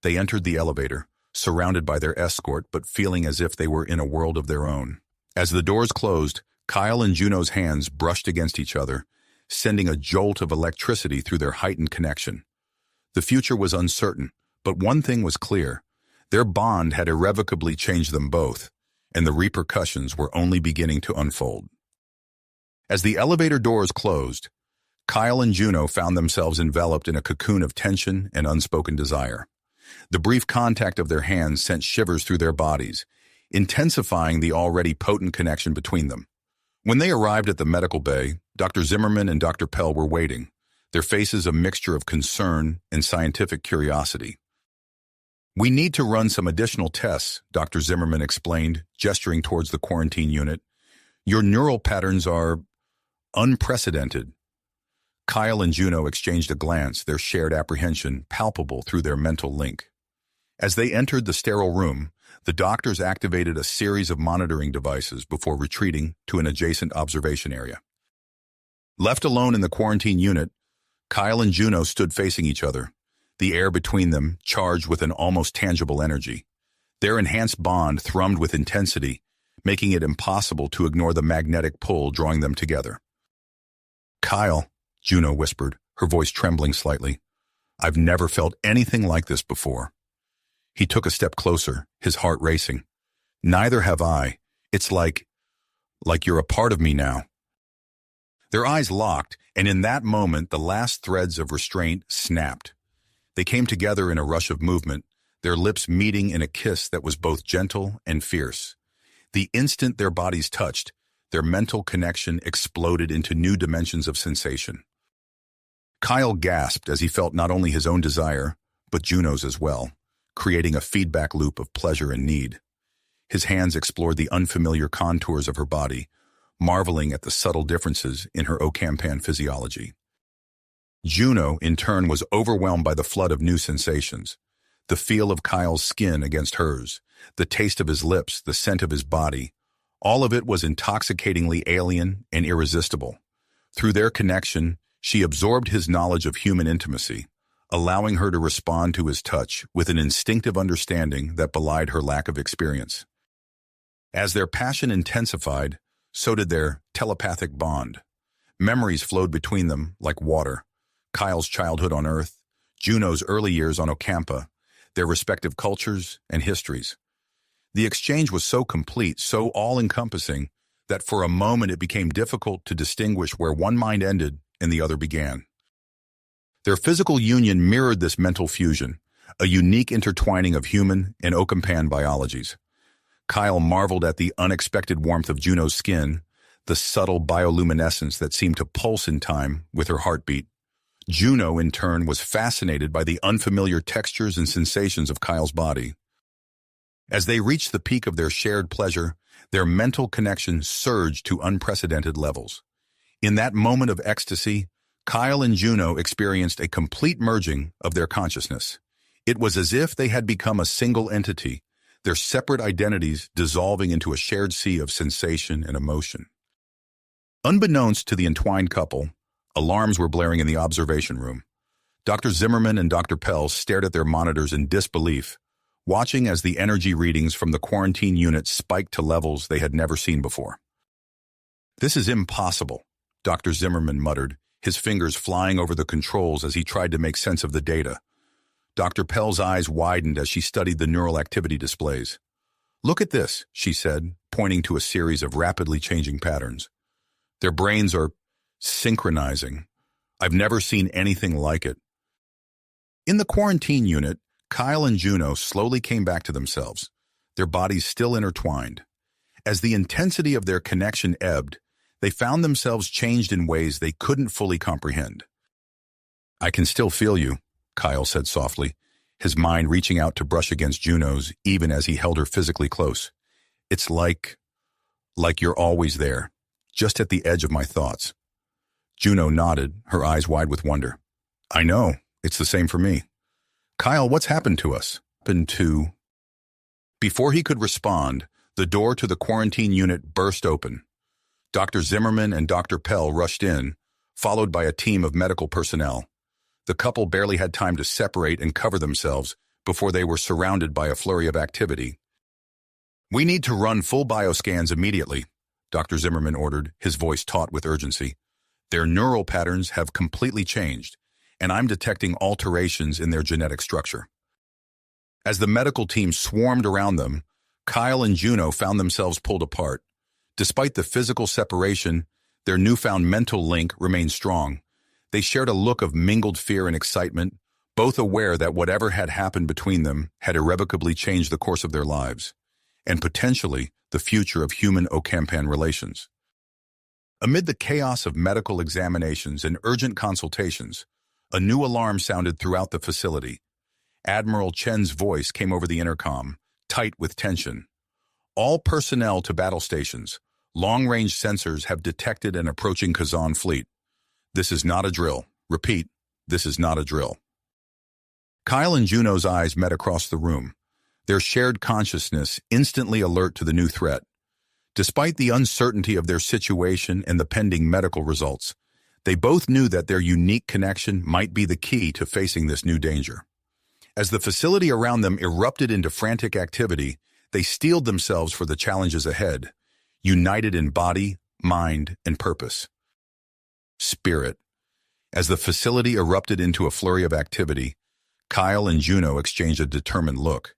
They entered the elevator, surrounded by their escort but feeling as if they were in a world of their own. As the doors closed, Kyle and Juno's hands brushed against each other, sending a jolt of electricity through their heightened connection. The future was uncertain, but one thing was clear. Their bond had irrevocably changed them both, and the repercussions were only beginning to unfold. As the elevator doors closed, Kyle and Juno found themselves enveloped in a cocoon of tension and unspoken desire. The brief contact of their hands sent shivers through their bodies, intensifying the already potent connection between them. When they arrived at the medical bay, Dr. Zimmerman and Dr. Pell were waiting, their faces a mixture of concern and scientific curiosity. "We need to run some additional tests," Dr. Zimmerman explained, gesturing towards the quarantine unit. "Your neural patterns are unprecedented." Kyle and Juno exchanged a glance, their shared apprehension palpable through their mental link. As they entered the sterile room, the doctors activated a series of monitoring devices before retreating to an adjacent observation area. Left alone in the quarantine unit, Kyle and Juno stood facing each other, the air between them charged with an almost tangible energy. Their enhanced bond thrummed with intensity, making it impossible to ignore the magnetic pull drawing them together. "Kyle," Juno whispered, her voice trembling slightly, "I've never felt anything like this before." He took a step closer, his heart racing. "Neither have I. It's like you're a part of me now." Their eyes locked, and in that moment the last threads of restraint snapped. They came together in a rush of movement, their lips meeting in a kiss that was both gentle and fierce. The instant their bodies touched, their mental connection exploded into new dimensions of sensation. Kyle gasped as he felt not only his own desire, but Juno's as well, creating a feedback loop of pleasure and need. His hands explored the unfamiliar contours of her body, marveling at the subtle differences in her Ocampan physiology. Juno, in turn, was overwhelmed by the flood of new sensations. The feel of Kyle's skin against hers, the taste of his lips, the scent of his body, all of it was intoxicatingly alien and irresistible. Through their connection, she absorbed his knowledge of human intimacy, allowing her to respond to his touch with an instinctive understanding that belied her lack of experience. As their passion intensified, so did their telepathic bond. Memories flowed between them like water. Kyle's childhood on Earth, Juno's early years on Ocampa, their respective cultures and histories. The exchange was so complete, so all-encompassing, that for a moment it became difficult to distinguish where one mind ended and the other began. Their physical union mirrored this mental fusion, a unique intertwining of human and Ocampan biologies. Kyle marveled at the unexpected warmth of Juno's skin, the subtle bioluminescence that seemed to pulse in time with her heartbeat. Juno, in turn, was fascinated by the unfamiliar textures and sensations of Kyle's body. As they reached the peak of their shared pleasure, their mental connection surged to unprecedented levels. In that moment of ecstasy, Kyle and Juno experienced a complete merging of their consciousness. It was as if they had become a single entity, their separate identities dissolving into a shared sea of sensation and emotion. Unbeknownst to the entwined couple, alarms were blaring in the observation room. Dr. Zimmerman and Dr. Pell stared at their monitors in disbelief, watching as the energy readings from the quarantine unit spiked to levels they had never seen before. "This is impossible," Dr. Zimmerman muttered, his fingers flying over the controls as he tried to make sense of the data. Dr. Pell's eyes widened as she studied the neural activity displays. "Look at this," she said, pointing to a series of rapidly changing patterns. "Their brains are synchronizing. I've never seen anything like it." In the quarantine unit, Kyle and Juno slowly came back to themselves, their bodies still intertwined. As the intensity of their connection ebbed, they found themselves changed in ways they couldn't fully comprehend. "I can still feel you," Kyle said softly, his mind reaching out to brush against Juno's even as he held her physically close. "It's like you're always there, just at the edge of my thoughts." Juno nodded, her eyes wide with wonder. "I know, it's the same for me." "Kyle, what's happened to us?" Before he could respond, the door to the quarantine unit burst open. Dr. Zimmerman and Dr. Pell rushed in, followed by a team of medical personnel. The couple barely had time to separate and cover themselves before they were surrounded by a flurry of activity. "We need to run full bioscans immediately," Dr. Zimmerman ordered, his voice taut with urgency. "Their neural patterns have completely changed, and I'm detecting alterations in their genetic structure." As the medical team swarmed around them, Kyle and Juno found themselves pulled apart. Despite the physical separation, their newfound mental link remained strong. They shared a look of mingled fear and excitement, both aware that whatever had happened between them had irrevocably changed the course of their lives, and potentially the future of human-Ocampan relations. Amid the chaos of medical examinations and urgent consultations, a new alarm sounded throughout the facility. Admiral Chen's voice came over the intercom, tight with tension. All personnel to battle stations. Long-range sensors have detected an approaching Kazan fleet. This is not a drill. Repeat, this is not a drill. Kyle and Juno's eyes met across the room, their shared consciousness instantly alert to the new threat. Despite the uncertainty of their situation and the pending medical results, they both knew that their unique connection might be the key to facing this new danger. As the facility around them erupted into frantic activity, they steeled themselves for the challenges ahead, united in body, mind, and purpose. Spirit. As the facility erupted into a flurry of activity, Kyle and Juno exchanged a determined look.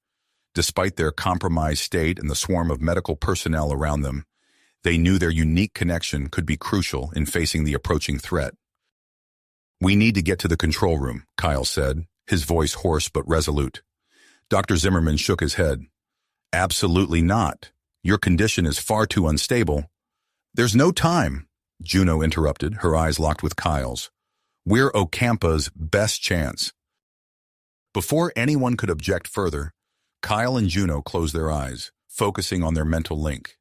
Despite their compromised state and the swarm of medical personnel around them, they knew their unique connection could be crucial in facing the approaching threat. "We need to get to the control room," Kyle said, his voice hoarse but resolute. Dr. Zimmerman shook his head. "Absolutely not. Your condition is far too unstable." "There's no time," Juno interrupted, her eyes locked with Kyle's. "We're Ocampa's best chance." Before anyone could object further, Kyle and Juno closed their eyes, focusing on their mental link.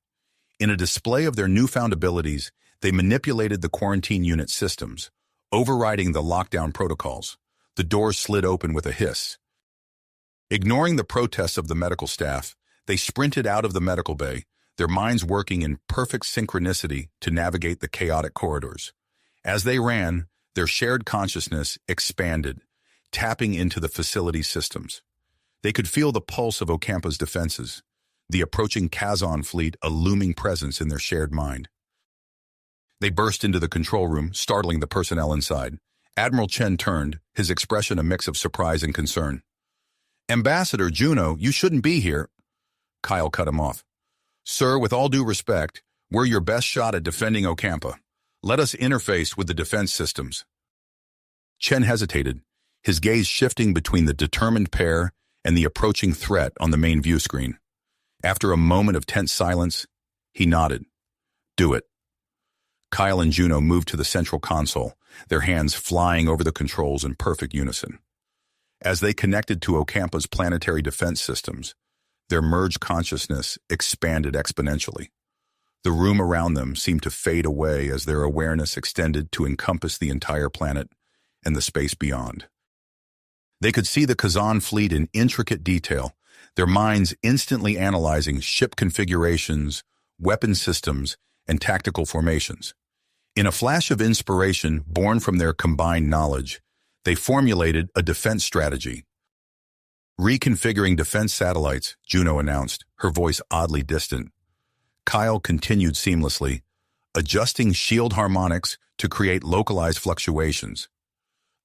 In a display of their newfound abilities, they manipulated the quarantine unit systems, overriding the lockdown protocols. The doors slid open with a hiss. Ignoring the protests of the medical staff, they sprinted out of the medical bay, their minds working in perfect synchronicity to navigate the chaotic corridors. As they ran, their shared consciousness expanded, tapping into the facility's systems. They could feel the pulse of Ocampa's defenses, the approaching Kazan fleet a looming presence in their shared mind. They burst into the control room, startling the personnel inside. Admiral Chen turned, his expression a mix of surprise and concern. "Ambassador Juno, you shouldn't be here." Kyle cut him off. "Sir, with all due respect, we're your best shot at defending Ocampa. Let us interface with the defense systems." Chen hesitated, his gaze shifting between the determined pair and the approaching threat on the main view screen. After a moment of tense silence, he nodded. "Do it." Kyle and Juno moved to the central console, their hands flying over the controls in perfect unison. As they connected to Ocampa's planetary defense systems, their merged consciousness expanded exponentially. The room around them seemed to fade away as their awareness extended to encompass the entire planet and the space beyond. They could see the Kazan fleet in intricate detail, their minds instantly analyzing ship configurations, weapon systems, and tactical formations. In a flash of inspiration born from their combined knowledge, they formulated a defense strategy. "Reconfiguring defense satellites," Juno announced, her voice oddly distant. Kyle continued seamlessly, adjusting shield harmonics to create localized fluctuations.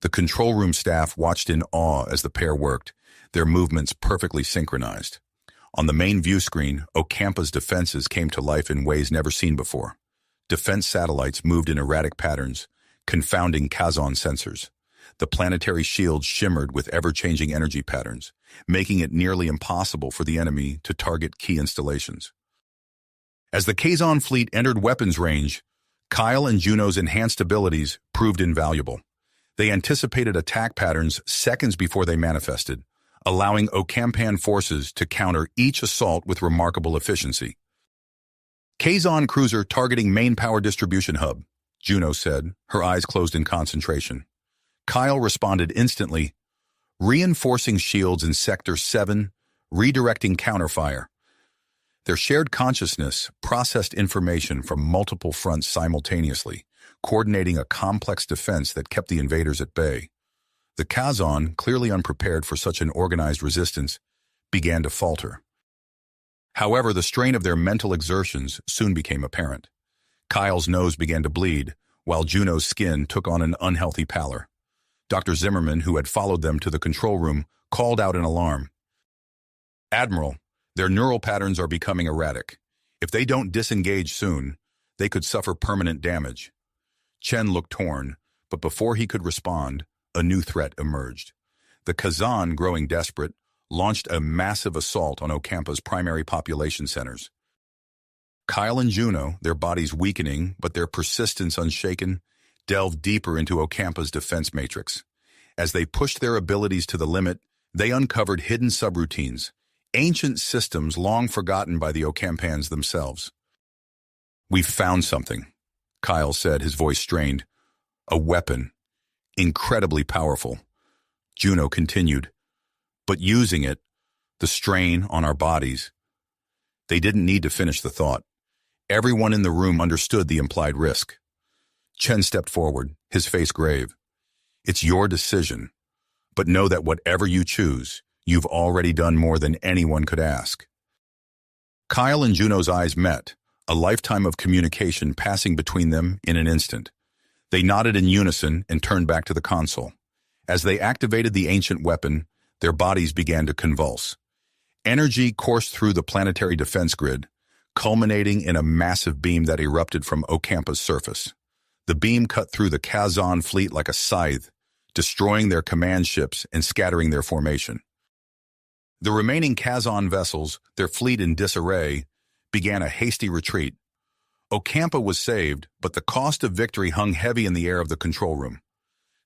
The control room staff watched in awe as the pair worked, their movements perfectly synchronized. On the main view screen, Ocampa's defenses came to life in ways never seen before. Defense satellites moved in erratic patterns, confounding Kazan sensors. The planetary shields shimmered with ever-changing energy patterns, making it nearly impossible for the enemy to target key installations. As the Kazan fleet entered weapons range, Kyle and Juno's enhanced abilities proved invaluable. They anticipated attack patterns seconds before they manifested, allowing Ocampan forces to counter each assault with remarkable efficiency. "Kazan cruiser targeting main power distribution hub," Juno said, her eyes closed in concentration. Kyle responded instantly, "Reinforcing shields in Sector 7, redirecting counterfire." Their shared consciousness processed information from multiple fronts simultaneously, coordinating a complex defense that kept the invaders at bay. The Kazan, clearly unprepared for such an organized resistance, began to falter. However, the strain of their mental exertions soon became apparent. Kyle's nose began to bleed, while Juno's skin took on an unhealthy pallor. Dr. Zimmerman, who had followed them to the control room, called out in alarm. "Admiral, their neural patterns are becoming erratic. If they don't disengage soon, they could suffer permanent damage." Chen looked torn, but before he could respond, a new threat emerged. The Kazan, growing desperate, launched a massive assault on Ocampa's primary population centers. Kyle and Juno, their bodies weakening but their persistence unshaken, delved deeper into Ocampa's defense matrix. As they pushed their abilities to the limit, they uncovered hidden subroutines, ancient systems long forgotten by the Ocampans themselves. "We've found something," Kyle said, his voice strained. "A weapon. Incredibly powerful." Juno continued, "But using it, the strain on our bodies." They didn't need to finish the thought. Everyone in the room understood the implied risk. Chen stepped forward, his face grave. "It's your decision, but know that whatever you choose, you've already done more than anyone could ask." Kyle and Juno's eyes met, a lifetime of communication passing between them in an instant. They nodded in unison and turned back to the console. As they activated the ancient weapon, their bodies began to convulse. Energy coursed through the planetary defense grid, culminating in a massive beam that erupted from Ocampa's surface. The beam cut through the Kazan fleet like a scythe, destroying their command ships and scattering their formation. The remaining Kazan vessels, their fleet in disarray, began a hasty retreat. Ocampa was saved, but the cost of victory hung heavy in the air of the control room.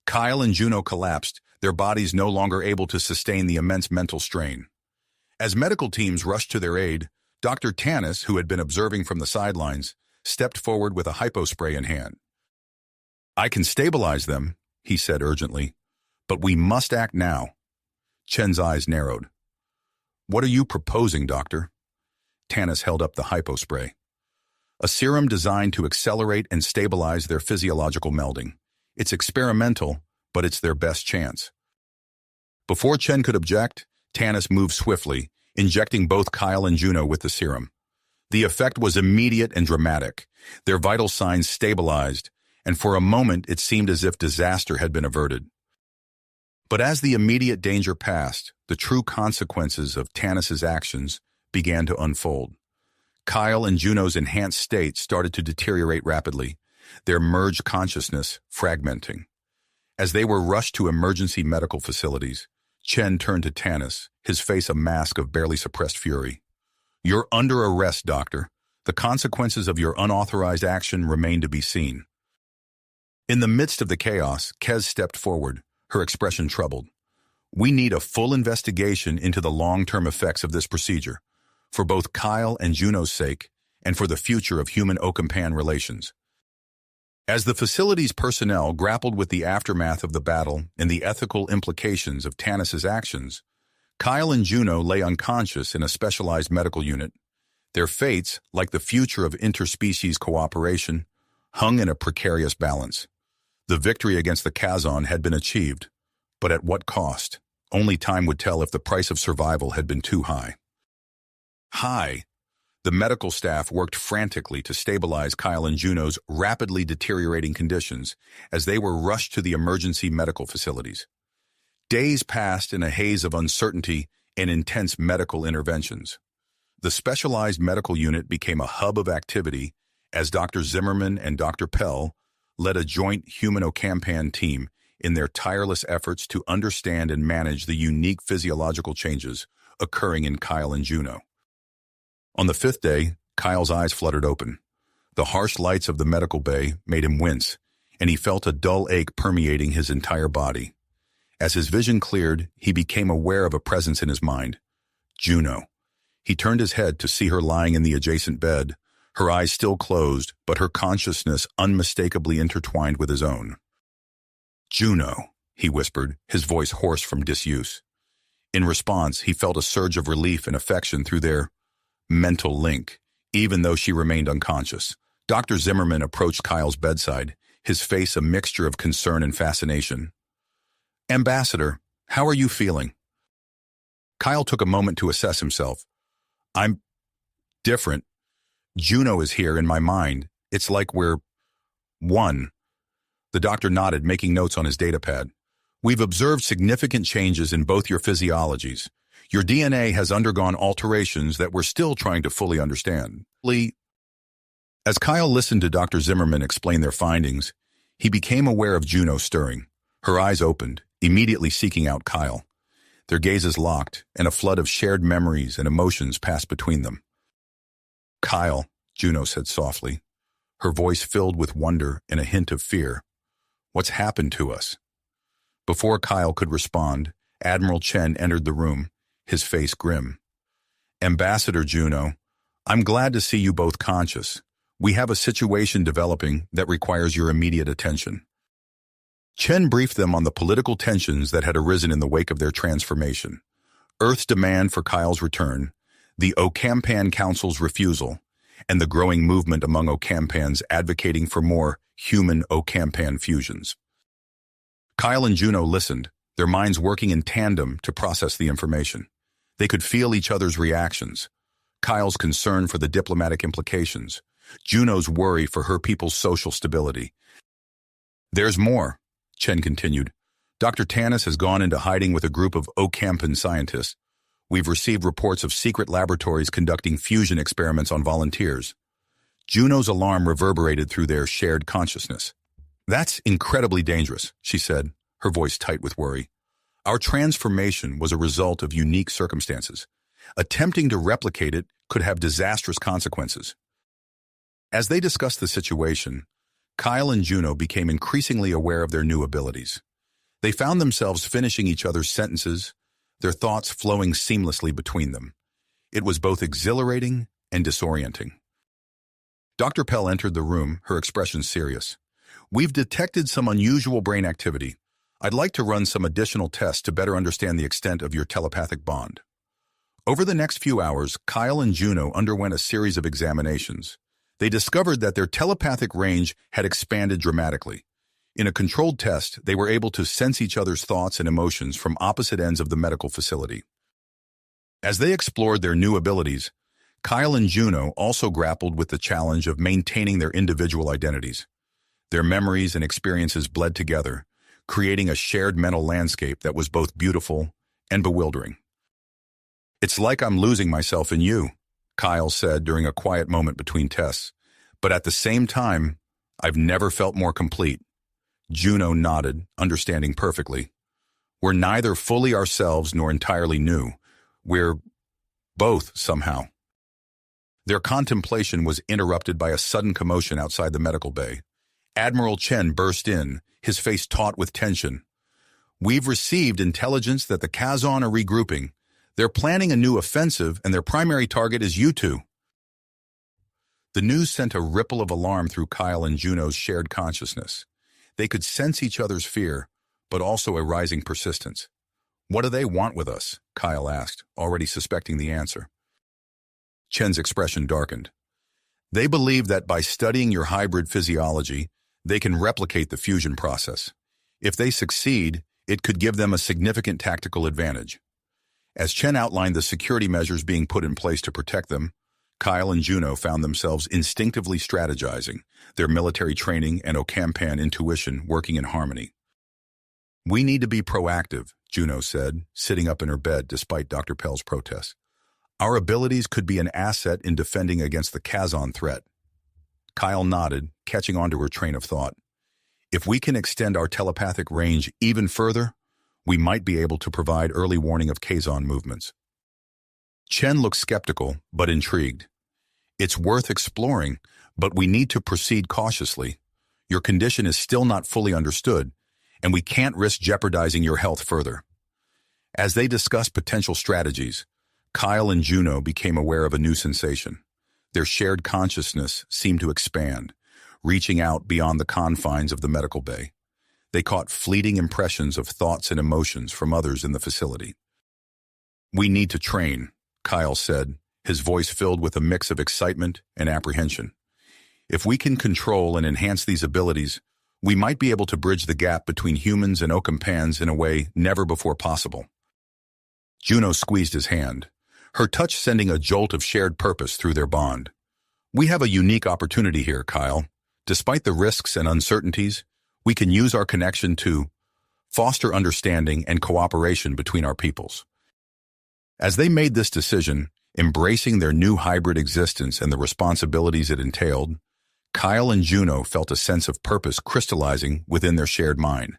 Kyle and Juno collapsed, their bodies no longer able to sustain the immense mental strain. As medical teams rushed to their aid, Dr. Tanis, who had been observing from the sidelines, stepped forward with a hypospray in hand. "I can stabilize them," he said urgently, "but we must act now." Chen's eyes narrowed. "What are you proposing, Doctor?" Tanis held up the hypospray. "A serum designed to accelerate and stabilize their physiological melding. It's experimental, but it's their best chance." Before Chen could object, Tanis moved swiftly, injecting both Kyle and Juno with the serum. The effect was immediate and dramatic. Their vital signs stabilized, and for a moment it seemed as if disaster had been averted. But as the immediate danger passed, the true consequences of Tanis's actions began to unfold. Kyle and Juno's enhanced state started to deteriorate rapidly, their merged consciousness fragmenting. As they were rushed to emergency medical facilities, Chen turned to Tanis, his face a mask of barely suppressed fury. "You're under arrest, Doctor. The consequences of your unauthorized action remain to be seen." In the midst of the chaos, Kez stepped forward, her expression troubled. "We need a full investigation into the long-term effects of this procedure, for both Kyle and Juno's sake, and for the future of human-Ocampan relations." As the facility's personnel grappled with the aftermath of the battle and the ethical implications of Tanis's actions, Kyle and Juno lay unconscious in a specialized medical unit. Their fates, like the future of interspecies cooperation, hung in a precarious balance. The victory against the Kazan had been achieved, but at what cost? Only time would tell if the price of survival had been too high. The medical staff worked frantically to stabilize Kyle and Juno's rapidly deteriorating conditions as they were rushed to the emergency medical facilities. Days passed in a haze of uncertainty and intense medical interventions. The specialized medical unit became a hub of activity as Dr. Zimmerman and Dr. Pell led a joint human-Ocampan team in their tireless efforts to understand and manage the unique physiological changes occurring in Kyle and Juno. On the fifth day, Kyle's eyes fluttered open. The harsh lights of the medical bay made him wince, and he felt a dull ache permeating his entire body. As his vision cleared, he became aware of a presence in his mind. Juno. He turned his head to see her lying in the adjacent bed, her eyes still closed, but her consciousness unmistakably intertwined with his own. "Juno," he whispered, his voice hoarse from disuse. In response, he felt a surge of relief and affection through their mental link, even though she remained unconscious. Dr. Zimmerman approached Kyle's bedside, his face a mixture of concern and fascination. "Ambassador, how are you feeling?" Kyle took a moment to assess himself. "I'm different. Juno is here in my mind. It's like we're one." The doctor nodded, making notes on his datapad. "We've observed significant changes in both your physiologies. Your DNA has undergone alterations that we're still trying to fully understand." As Kyle listened to Dr. Zimmerman explain their findings, he became aware of Juno stirring. Her eyes opened, immediately seeking out Kyle. Their gazes locked, and a flood of shared memories and emotions passed between them. "Kyle," Juno said softly, her voice filled with wonder and a hint of fear. "What's happened to us?" Before Kyle could respond, Admiral Chen entered the room, his face grim. "Ambassador Juno, I'm glad to see you both conscious. We have a situation developing that requires your immediate attention." Chen briefed them on the political tensions that had arisen in the wake of their transformation, Earth's demand for Kyle's return, the Ocampan Council's refusal, and the growing movement among Ocampans advocating for more human Ocampan fusions. Kyle and Juno listened, their minds working in tandem to process the information. They could feel each other's reactions. Kyle's concern for the diplomatic implications, Juno's worry for her people's social stability. "There's more," Chen continued. "Dr. Tanis has gone into hiding with a group of Ocampan scientists. We've received reports of secret laboratories conducting fusion experiments on volunteers." Juno's alarm reverberated through their shared consciousness. "That's incredibly dangerous," she said, her voice tight with worry. "Our transformation was a result of unique circumstances. Attempting to replicate it could have disastrous consequences." As they discussed the situation, Kyle and Juno became increasingly aware of their new abilities. They found themselves finishing each other's sentences, their thoughts flowing seamlessly between them. It was both exhilarating and disorienting. Dr. Pell entered the room, her expression serious. "We've detected some unusual brain activity. I'd like to run some additional tests to better understand the extent of your telepathic bond." Over the next few hours, Kyle and Juno underwent a series of examinations. They discovered that their telepathic range had expanded dramatically. In a controlled test, they were able to sense each other's thoughts and emotions from opposite ends of the medical facility. As they explored their new abilities, Kyle and Juno also grappled with the challenge of maintaining their individual identities. Their memories and experiences bled together, creating a shared mental landscape that was both beautiful and bewildering. "It's like I'm losing myself in you," Kyle said during a quiet moment between tests. "But at the same time, I've never felt more complete." Juno nodded, understanding perfectly. "We're neither fully ourselves nor entirely new. We're both somehow." Their contemplation was interrupted by a sudden commotion outside the medical bay. Admiral Chen burst in, his face taut with tension. "We've received intelligence that the Kazon are regrouping. They're planning a new offensive, and their primary target is you two." The news sent a ripple of alarm through Kyle and Juno's shared consciousness. They could sense each other's fear, but also a rising persistence. "What do they want with us?" Kyle asked, already suspecting the answer. Chen's expression darkened. "They believe that by studying your hybrid physiology, they can replicate the fusion process. If they succeed, it could give them a significant tactical advantage." As Chen outlined the security measures being put in place to protect them, Kyle and Juno found themselves instinctively strategizing, their military training and Ocampan intuition working in harmony. "We need to be proactive," Juno said, sitting up in her bed despite Dr. Pell's protests. "Our abilities could be an asset in defending against the Kazon threat." Kyle nodded, catching on to her train of thought. "If we can extend our telepathic range even further, we might be able to provide early warning of Kazon movements." Chen looked skeptical, but intrigued. "It's worth exploring, but we need to proceed cautiously. Your condition is still not fully understood, and we can't risk jeopardizing your health further." As they discussed potential strategies, Kyle and Juno became aware of a new sensation. Their shared consciousness seemed to expand, reaching out beyond the confines of the medical bay. They caught fleeting impressions of thoughts and emotions from others in the facility. "We need to train," Kyle said, his voice filled with a mix of excitement and apprehension. "If we can control and enhance these abilities, we might be able to bridge the gap between humans and Ocampans in a way never before possible." Juno squeezed his hand, her touch sending a jolt of shared purpose through their bond. "We have a unique opportunity here, Kyle. Despite the risks and uncertainties, we can use our connection to foster understanding and cooperation between our peoples." As they made this decision, embracing their new hybrid existence and the responsibilities it entailed, Kyle and Juno felt a sense of purpose crystallizing within their shared mind.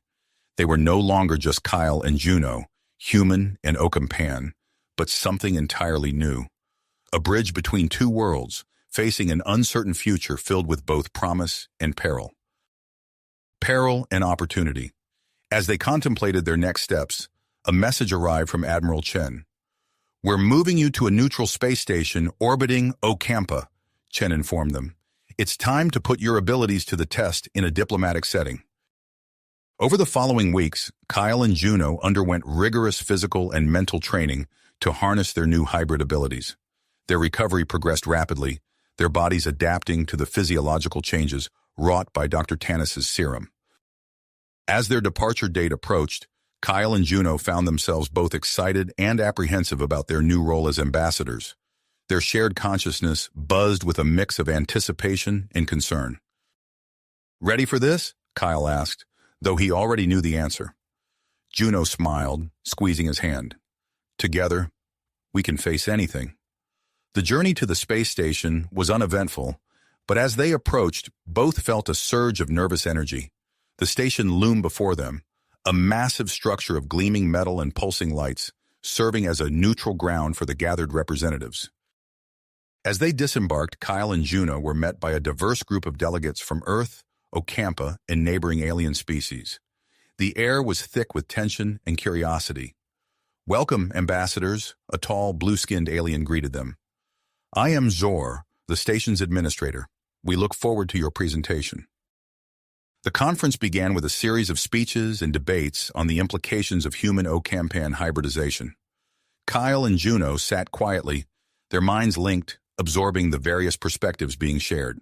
They were no longer just Kyle and Juno, human and Ocampan, but something entirely new. A bridge between two worlds, facing an uncertain future filled with both promise and peril. Peril and opportunity. As they contemplated their next steps, a message arrived from Admiral Chen. "We're moving you to a neutral space station orbiting Ocampa," Chen informed them. "It's time to put your abilities to the test in a diplomatic setting." Over the following weeks, Kyle and Juno underwent rigorous physical and mental training to harness their new hybrid abilities. Their recovery progressed rapidly, their bodies adapting to the physiological changes wrought by Dr. Tannis's serum. As their departure date approached, Kyle and Juno found themselves both excited and apprehensive about their new role as ambassadors. Their shared consciousness buzzed with a mix of anticipation and concern. "Ready for this?" Kyle asked, though he already knew the answer. Juno smiled, squeezing his hand. "Together, we can face anything." The journey to the space station was uneventful, but as they approached, both felt a surge of nervous energy. The station loomed before them, a massive structure of gleaming metal and pulsing lights, serving as a neutral ground for the gathered representatives. As they disembarked, Kyle and Juno were met by a diverse group of delegates from Earth, Ocampa, and neighboring alien species. The air was thick with tension and curiosity. "Welcome, ambassadors," a tall, blue-skinned alien greeted them. "I am Zor, the station's administrator. We look forward to your presentation." The conference began with a series of speeches and debates on the implications of human Ocampan hybridization. Kyle and Juno sat quietly, their minds linked, absorbing the various perspectives being shared.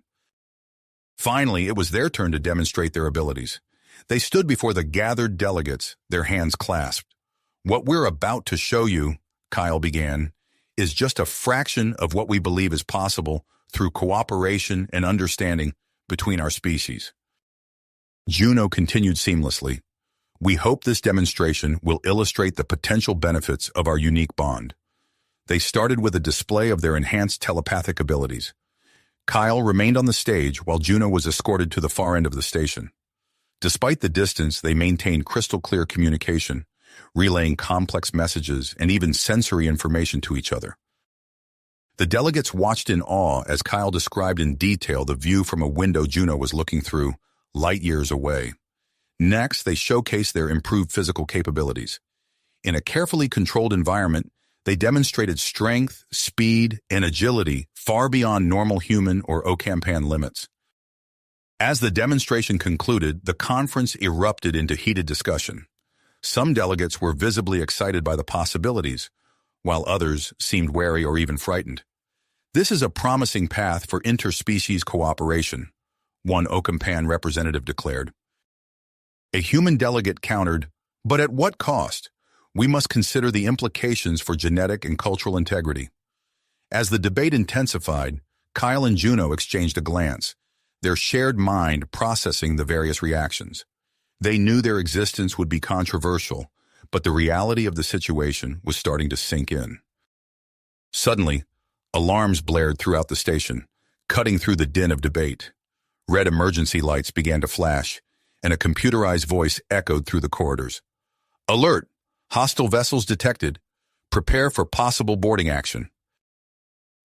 Finally, it was their turn to demonstrate their abilities. They stood before the gathered delegates, their hands clasped. "What we're about to show you," Kyle began, "is just a fraction of what we believe is possible through cooperation and understanding between our species." Juno continued seamlessly. "We hope this demonstration will illustrate the potential benefits of our unique bond." They started with a display of their enhanced telepathic abilities. Kyle remained on the stage while Juno was escorted to the far end of the station. Despite the distance, they maintained crystal-clear communication, relaying complex messages and even sensory information to each other. The delegates watched in awe as Kyle described in detail the view from a window Juno was looking through, light years away. Next, they showcased their improved physical capabilities. In a carefully controlled environment, they demonstrated strength, speed, and agility far beyond normal human or Ocampan limits. As the demonstration concluded, the conference erupted into heated discussion. Some delegates were visibly excited by the possibilities, while others seemed wary or even frightened. "This is a promising path for interspecies cooperation," one Ocampan representative declared. A human delegate countered, "But at what cost? We must consider the implications for genetic and cultural integrity." As the debate intensified, Kyle and Juno exchanged a glance, their shared mind processing the various reactions. They knew their existence would be controversial, but the reality of the situation was starting to sink in. Suddenly, alarms blared throughout the station, cutting through the din of debate. Red emergency lights began to flash, and a computerized voice echoed through the corridors. "Alert! Hostile vessels detected. Prepare for possible boarding action."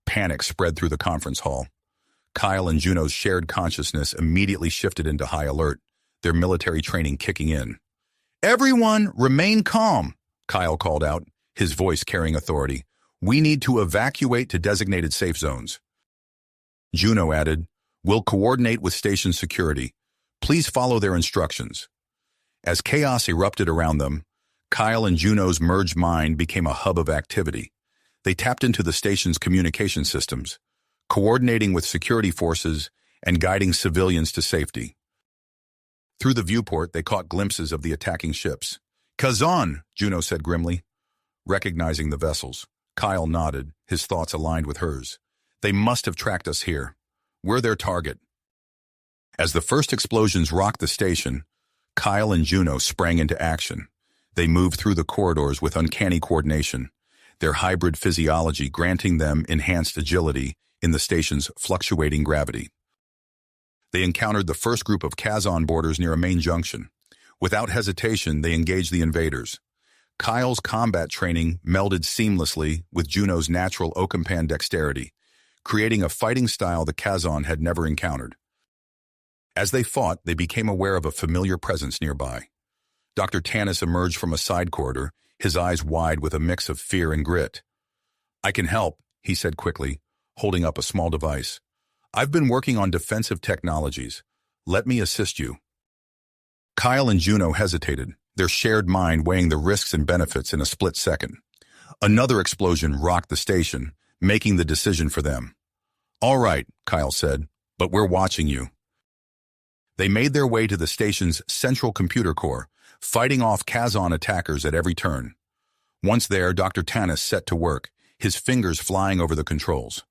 Panic spread through the conference hall. Kyle and Juno's shared consciousness immediately shifted into high alert, their military training kicking in. "Everyone, remain calm," Kyle called out, his voice carrying authority. "We need to evacuate to designated safe zones." Juno added, "We'll coordinate with station security. Please follow their instructions." As chaos erupted around them, Kyle and Juno's merged mind became a hub of activity. They tapped into the station's communication systems, coordinating with security forces and guiding civilians to safety. Through the viewport, they caught glimpses of the attacking ships. "Kazan," Juno said grimly. Recognizing the vessels, Kyle nodded, his thoughts aligned with hers. "They must have tracked us here. We're their target." As the first explosions rocked the station, Kyle and Juno sprang into action. They moved through the corridors with uncanny coordination, their hybrid physiology granting them enhanced agility in the station's fluctuating gravity. They encountered the first group of Kazan boarders near a main junction. Without hesitation, they engaged the invaders. Kyle's combat training melded seamlessly with Juno's natural Okampan dexterity, creating a fighting style the Kazon had never encountered. As they fought, they became aware of a familiar presence nearby. Dr. Tanis emerged from a side corridor, his eyes wide with a mix of fear and grit. "I can help," he said quickly, holding up a small device. "I've been working on defensive technologies. Let me assist you." Kyle and Juno hesitated, their shared mind weighing the risks and benefits in a split second. Another explosion rocked the station, making the decision for them. "All right," Kyle said, "but we're watching you." They made their way to the station's central computer core, fighting off Kazon attackers at every turn. Once there, Dr. Tanis set to work, his fingers flying over the controls.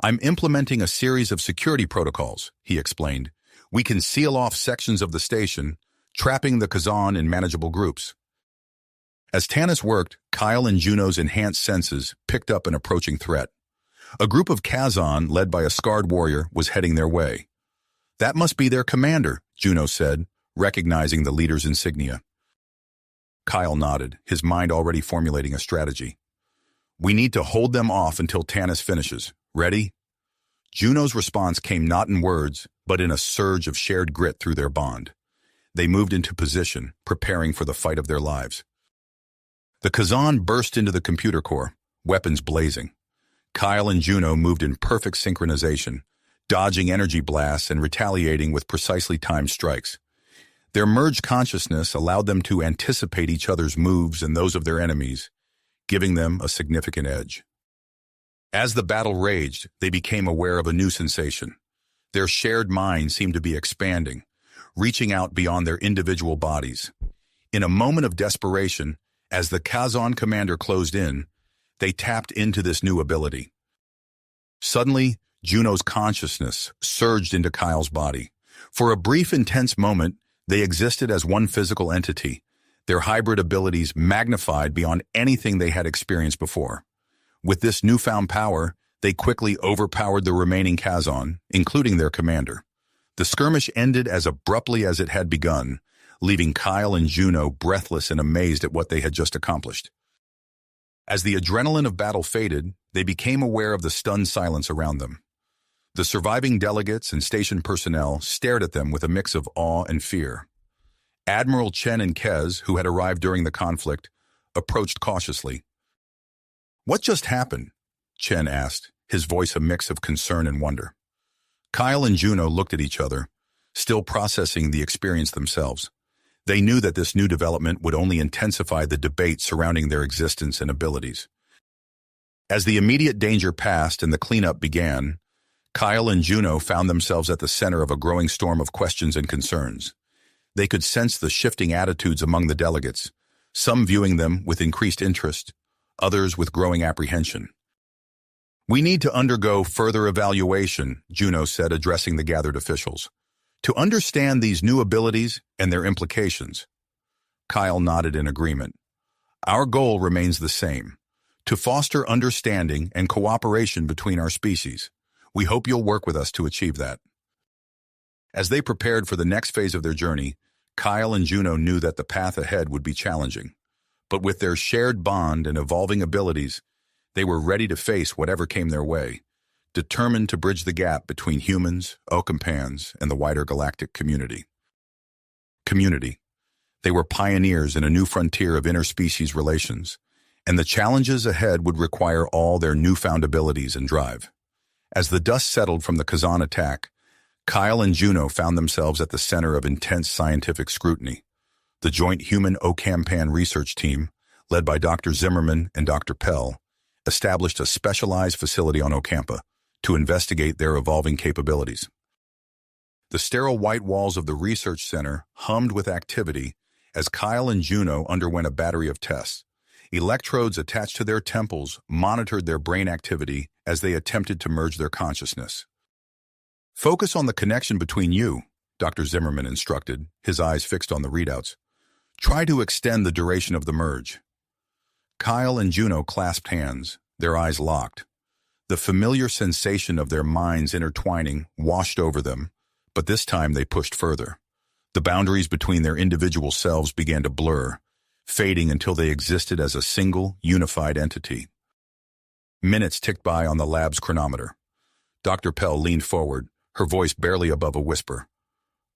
"I'm implementing a series of security protocols," he explained. "We can seal off sections of the station, trapping the Kazon in manageable groups." As Tanis worked, Kyle and Juno's enhanced senses picked up an approaching threat. A group of Kazon, led by a scarred warrior, was heading their way. "That must be their commander," Juno said, recognizing the leader's insignia. Kyle nodded, his mind already formulating a strategy. "We need to hold them off until Tanis finishes. Ready?" Juno's response came not in words, but in a surge of shared grit through their bond. They moved into position, preparing for the fight of their lives. The Kazon burst into the computer core, weapons blazing. Kyle and Juno moved in perfect synchronization, dodging energy blasts and retaliating with precisely timed strikes. Their merged consciousness allowed them to anticipate each other's moves and those of their enemies, giving them a significant edge. As the battle raged, they became aware of a new sensation. Their shared minds seemed to be expanding, reaching out beyond their individual bodies. In a moment of desperation, as the Kazon commander closed in, they tapped into this new ability. Suddenly, Juno's consciousness surged into Kyle's body. For a brief, intense moment, they existed as one physical entity, their hybrid abilities magnified beyond anything they had experienced before. With this newfound power, they quickly overpowered the remaining Kazon, including their commander. The skirmish ended as abruptly as it had begun, leaving Kyle and Juno breathless and amazed at what they had just accomplished. As the adrenaline of battle faded, they became aware of the stunned silence around them. The surviving delegates and station personnel stared at them with a mix of awe and fear. Admiral Chen and Kez, who had arrived during the conflict, approached cautiously. "What just happened?" Chen asked, his voice a mix of concern and wonder. Kyle and Juno looked at each other, still processing the experience themselves. They knew that this new development would only intensify the debate surrounding their existence and abilities. As the immediate danger passed and the cleanup began, Kyle and Juno found themselves at the center of a growing storm of questions and concerns. They could sense the shifting attitudes among the delegates, some viewing them with increased interest, others with growing apprehension. "We need to undergo further evaluation," Juno said, addressing the gathered officials, "to understand these new abilities and their implications." Kyle nodded in agreement. "Our goal remains the same, to foster understanding and cooperation between our species. We hope you'll work with us to achieve that." As they prepared for the next phase of their journey, Kyle and Juno knew that the path ahead would be challenging. But with their shared bond and evolving abilities, they were ready to face whatever came their way, determined to bridge the gap between humans, Okampans, and the wider galactic community. They were pioneers in a new frontier of interspecies relations, and the challenges ahead would require all their newfound abilities and drive. As the dust settled from the Kazan attack, Kyle and Juno found themselves at the center of intense scientific scrutiny. The joint human Okampan research team, led by Dr. Zimmerman and Dr. Pell, established a specialized facility on Okampa to investigate their evolving capabilities. The sterile white walls of the research center hummed with activity as Kyle and Juno underwent a battery of tests. Electrodes attached to their temples monitored their brain activity as they attempted to merge their consciousness. "Focus on the connection between you," Dr. Zimmerman instructed, his eyes fixed on the readouts. "Try to extend the duration of the merge." Kyle and Juno clasped hands, their eyes locked. The familiar sensation of their minds intertwining washed over them, but this time they pushed further. The boundaries between their individual selves began to blur, fading until they existed as a single, unified entity. Minutes ticked by on the lab's chronometer. Dr. Pell leaned forward, her voice barely above a whisper.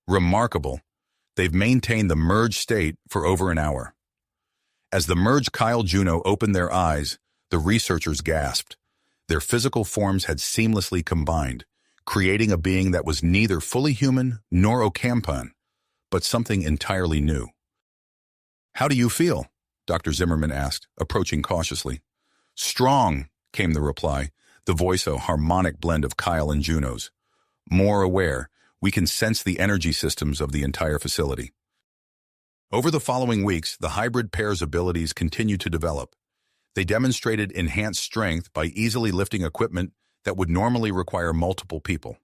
Remarkable. They've maintained the merged state for over an hour. As the merged Kyle-Juno opened their eyes, the researchers gasped. Their physical forms had seamlessly combined, creating a being that was neither fully human nor Ocampan, but something entirely new. How do you feel? Dr. Zimmerman asked, approaching cautiously. Strong, came the reply, the voice a harmonic blend of Kyle and Juno's. More aware, we can sense the energy systems of the entire facility. Over the following weeks, the hybrid pair's abilities continued to develop. They demonstrated enhanced strength by easily lifting equipment that would normally require multiple people.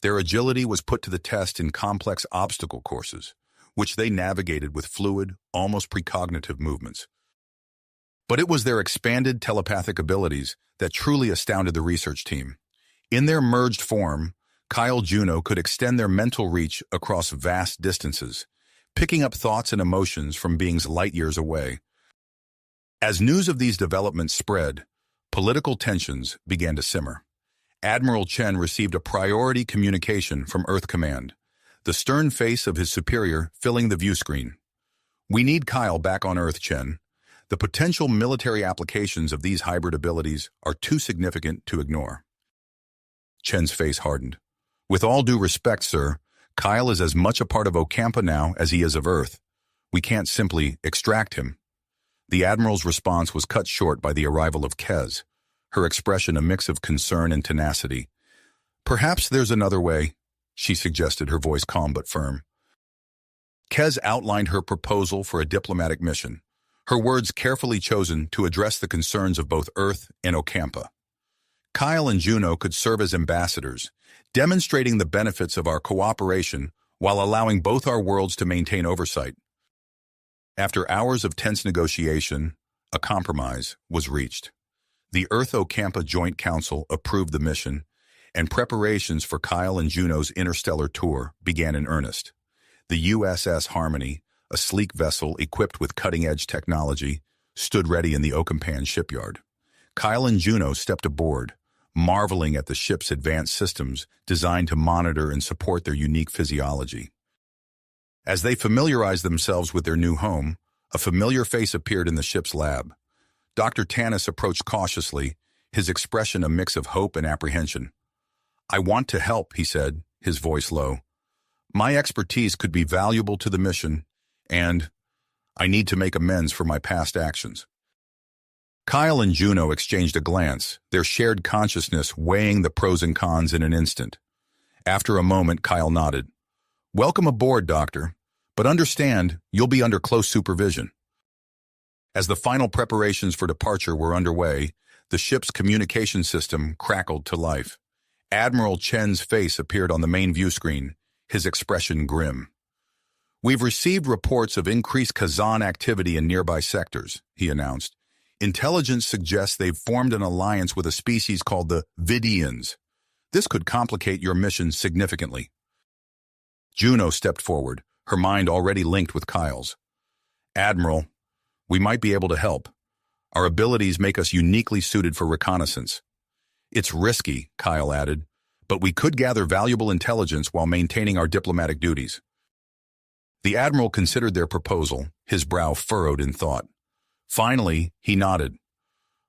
Their agility was put to the test in complex obstacle courses, which they navigated with fluid, almost precognitive movements. But it was their expanded telepathic abilities that truly astounded the research team. In their merged form, Kyle-Juno could extend their mental reach across vast distances, picking up thoughts and emotions from beings light years away. As news of these developments spread, political tensions began to simmer. Admiral Chen received a priority communication from Earth Command, the stern face of his superior filling the view screen. We need Kyle back on Earth, Chen. The potential military applications of these hybrid abilities are too significant to ignore. Chen's face hardened. With all due respect, sir, Kyle is as much a part of Ocampa now as he is of Earth. We can't simply extract him. The Admiral's response was cut short by the arrival of Kez, her expression a mix of concern and tenacity. Perhaps there's another way, she suggested, her voice calm but firm. Kez outlined her proposal for a diplomatic mission, her words carefully chosen to address the concerns of both Earth and Ocampa. Kyle and Juno could serve as ambassadors, demonstrating the benefits of our cooperation while allowing both our worlds to maintain oversight. After hours of tense negotiation, a compromise was reached. The Earth-Ocampa Joint Council approved the mission, and preparations for Kyle and Juno's interstellar tour began in earnest. The USS Harmony, a sleek vessel equipped with cutting-edge technology, stood ready in the Ocampan shipyard. Kyle and Juno stepped aboard, marveling at the ship's advanced systems designed to monitor and support their unique physiology. As they familiarized themselves with their new home, a familiar face appeared in the ship's lab. Dr. Tanis approached cautiously, his expression a mix of hope and apprehension. I want to help, he said, his voice low. My expertise could be valuable to the mission, and I need to make amends for my past actions. Kyle and Juno exchanged a glance, their shared consciousness weighing the pros and cons in an instant. After a moment, Kyle nodded. Welcome aboard, Doctor, but understand you'll be under close supervision. As the final preparations for departure were underway, the ship's communication system crackled to life. Admiral Chen's face appeared on the main view screen, his expression grim. We've received reports of increased Kazan activity in nearby sectors, he announced. Intelligence suggests they've formed an alliance with a species called the Vidians. This could complicate your mission significantly. Juno stepped forward, her mind already linked with Kyle's. Admiral, we might be able to help. Our abilities make us uniquely suited for reconnaissance. It's risky, Kyle added, but we could gather valuable intelligence while maintaining our diplomatic duties. The Admiral considered their proposal, his brow furrowed in thought. Finally, he nodded.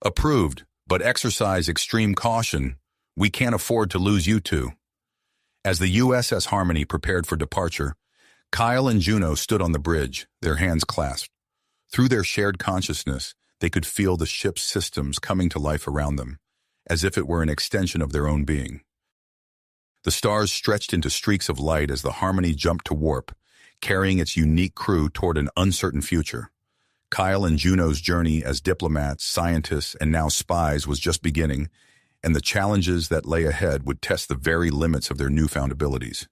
Approved, but exercise extreme caution. We can't afford to lose you two. As the USS Harmony prepared for departure, Kyle and Juno stood on the bridge, their hands clasped. Through their shared consciousness, they could feel the ship's systems coming to life around them, as if it were an extension of their own being. The stars stretched into streaks of light as the Harmony jumped to warp, carrying its unique crew toward an uncertain future. Kyle and Juno's journey as diplomats, scientists, and now spies was just beginning, and the challenges that lay ahead would test the very limits of their newfound abilities.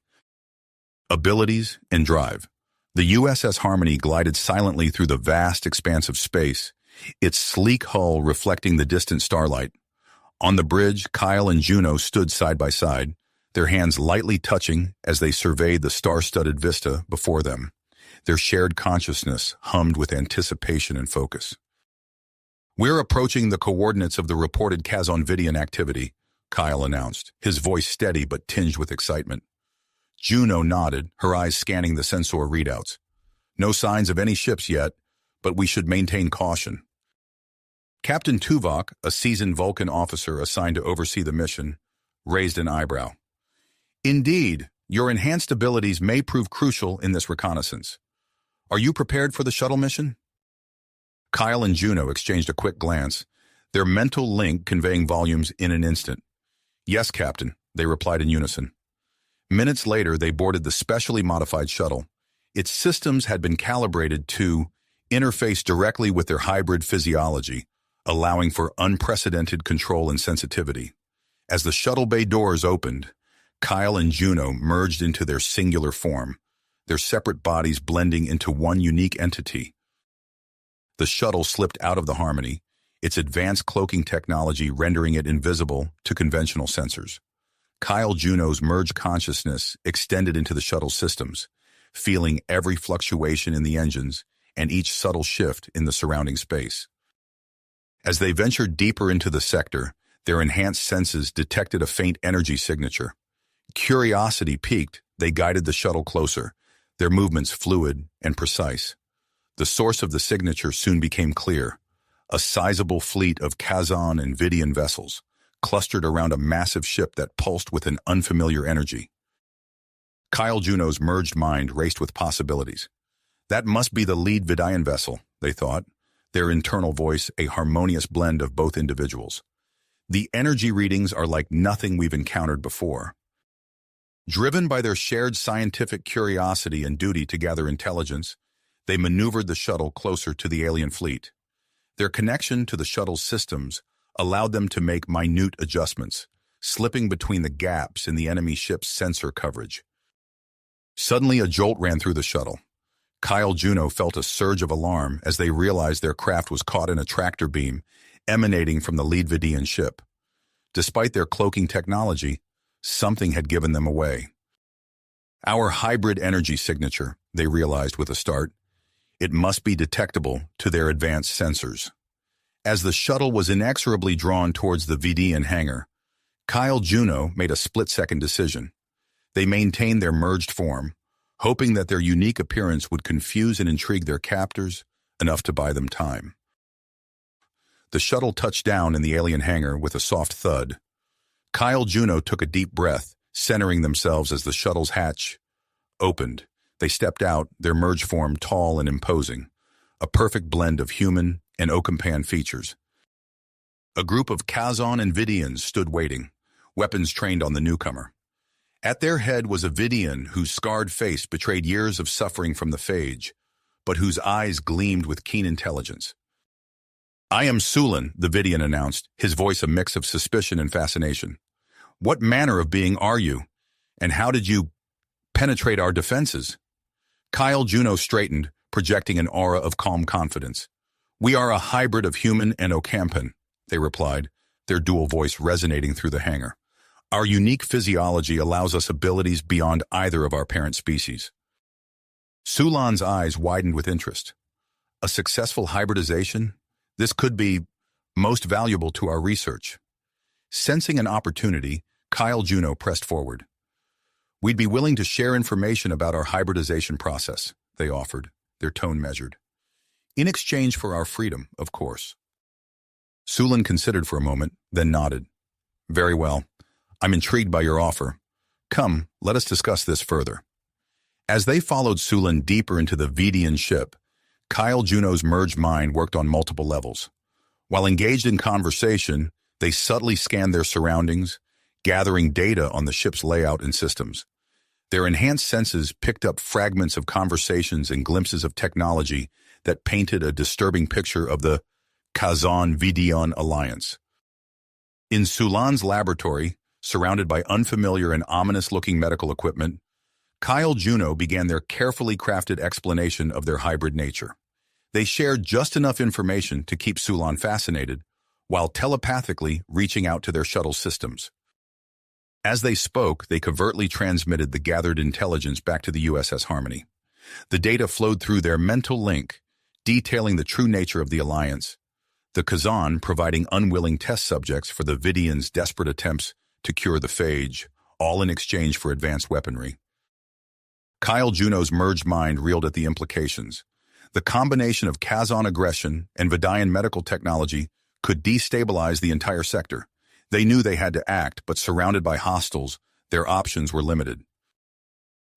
Abilities and drive. The USS Harmony glided silently through the vast expanse of space, its sleek hull reflecting the distant starlight. On the bridge, Kyle and Juno stood side by side, their hands lightly touching as they surveyed the star-studded vista before them. Their shared consciousness hummed with anticipation and focus. "We're approaching the coordinates of the reported Kazon-Vidian activity," Kyle announced, his voice steady but tinged with excitement. Juno nodded, her eyes scanning the sensor readouts. "No signs of any ships yet, but we should maintain caution." Captain Tuvok, a seasoned Vulcan officer assigned to oversee the mission, raised an eyebrow. "Indeed, your enhanced abilities may prove crucial in this reconnaissance. Are you prepared for the shuttle mission?" Kyle and Juno exchanged a quick glance, their mental link conveying volumes in an instant. "Yes, Captain," they replied in unison. Minutes later, they boarded the specially modified shuttle. Its systems had been calibrated to interface directly with their hybrid physiology, allowing for unprecedented control and sensitivity. As the shuttle bay doors opened, Kyle and Juno merged into their singular form, their separate bodies blending into one unique entity. The shuttle slipped out of the Harmony, its advanced cloaking technology rendering it invisible to conventional sensors. Kyle Juno's merged consciousness extended into the shuttle's systems, feeling every fluctuation in the engines and each subtle shift in the surrounding space. As they ventured deeper into the sector, their enhanced senses detected a faint energy signature. Curiosity piqued, they guided the shuttle closer, their movements fluid and precise. The source of the signature soon became clear: a sizable fleet of Kazon and Vidian vessels, clustered around a massive ship that pulsed with an unfamiliar energy. Kyle Juno's merged mind raced with possibilities. That must be the lead Vidian vessel, they thought, their internal voice a harmonious blend of both individuals. The energy readings are like nothing we've encountered before. Driven by their shared scientific curiosity and duty to gather intelligence, they maneuvered the shuttle closer to the alien fleet. Their connection to the shuttle's systems allowed them to make minute adjustments, slipping between the gaps in the enemy ship's sensor coverage. Suddenly, a jolt ran through the shuttle. Kyle Juno felt a surge of alarm as they realized their craft was caught in a tractor beam emanating from the lead Vidian ship. Despite their cloaking technology, something had given them away. "Our hybrid energy signature," they realized with a start. It must be detectable to their advanced sensors. As the shuttle was inexorably drawn towards the Vidian hangar, Kyle Juno made a split-second decision. They maintained their merged form, hoping that their unique appearance would confuse and intrigue their captors enough to buy them time. The shuttle touched down in the alien hangar with a soft thud. Kyle Juno took a deep breath, centering themselves as the shuttle's hatch opened. They stepped out, their merged form tall and imposing, a perfect blend of human and Ocampan features. A group of Kazon and Vidians stood waiting, weapons trained on the newcomer. At their head was a Vidian whose scarred face betrayed years of suffering from the phage, but whose eyes gleamed with keen intelligence. "I am Sulan," the Vidian announced, his voice a mix of suspicion and fascination. "What manner of being are you, and how did you penetrate our defenses?" Kyle Juno straightened, projecting an aura of calm confidence. "We are a hybrid of human and Ocampan," they replied, their dual voice resonating through the hangar. "Our unique physiology allows us abilities beyond either of our parent species." Sulan's eyes widened with interest. "A successful hybridization? This could be most valuable to our research." Sensing an opportunity, Kyle Juno pressed forward. "We'd be willing to share information about our hybridization process," they offered, their tone measured. "In exchange for our freedom, of course." Sulan considered for a moment, then nodded. "Very well. I'm intrigued by your offer. Come, let us discuss this further." As they followed Sulan deeper into the Vidian ship, Kyle Juno's merged mind worked on multiple levels. While engaged in conversation, they subtly scanned their surroundings, gathering data on the ship's layout and systems. Their enhanced senses picked up fragments of conversations and glimpses of technology that painted a disturbing picture of the Kazon-Vidian alliance. In Sulan's laboratory, surrounded by unfamiliar and ominous-looking medical equipment, Kyle Juno began their carefully crafted explanation of their hybrid nature. They shared just enough information to keep Sulan fascinated, while telepathically reaching out to their shuttle systems. As they spoke, they covertly transmitted the gathered intelligence back to the USS Harmony. The data flowed through their mental link, detailing the true nature of the alliance, the Kazan providing unwilling test subjects for the Vidians' desperate attempts to cure the phage, all in exchange for advanced weaponry. Kyle Juno's merged mind reeled at the implications. The combination of Kazan aggression and Vidian medical technology could destabilize the entire sector. They knew they had to act, but surrounded by hostiles, their options were limited.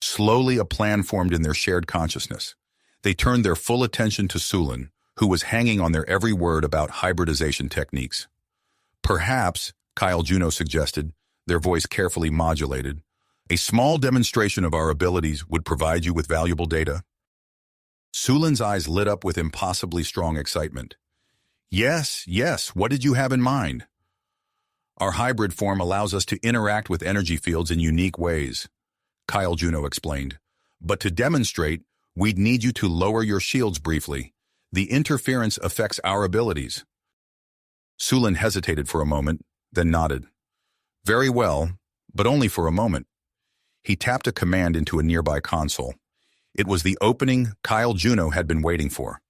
Slowly, a plan formed in their shared consciousness. They turned their full attention to Sulin, who was hanging on their every word about hybridization techniques. Perhaps, Kyle Juno suggested, their voice carefully modulated, a small demonstration of our abilities would provide you with valuable data. Sulin's eyes lit up with impossibly strong excitement. Yes, what did you have in mind? Our hybrid form allows us to interact with energy fields in unique ways, Kyle Juno explained. But to demonstrate, we'd need you to lower your shields briefly. The interference affects our abilities. Sulin hesitated for a moment, then nodded. Very well, but only for a moment. He tapped a command into a nearby console. It was the opening Kyle Juno had been waiting for.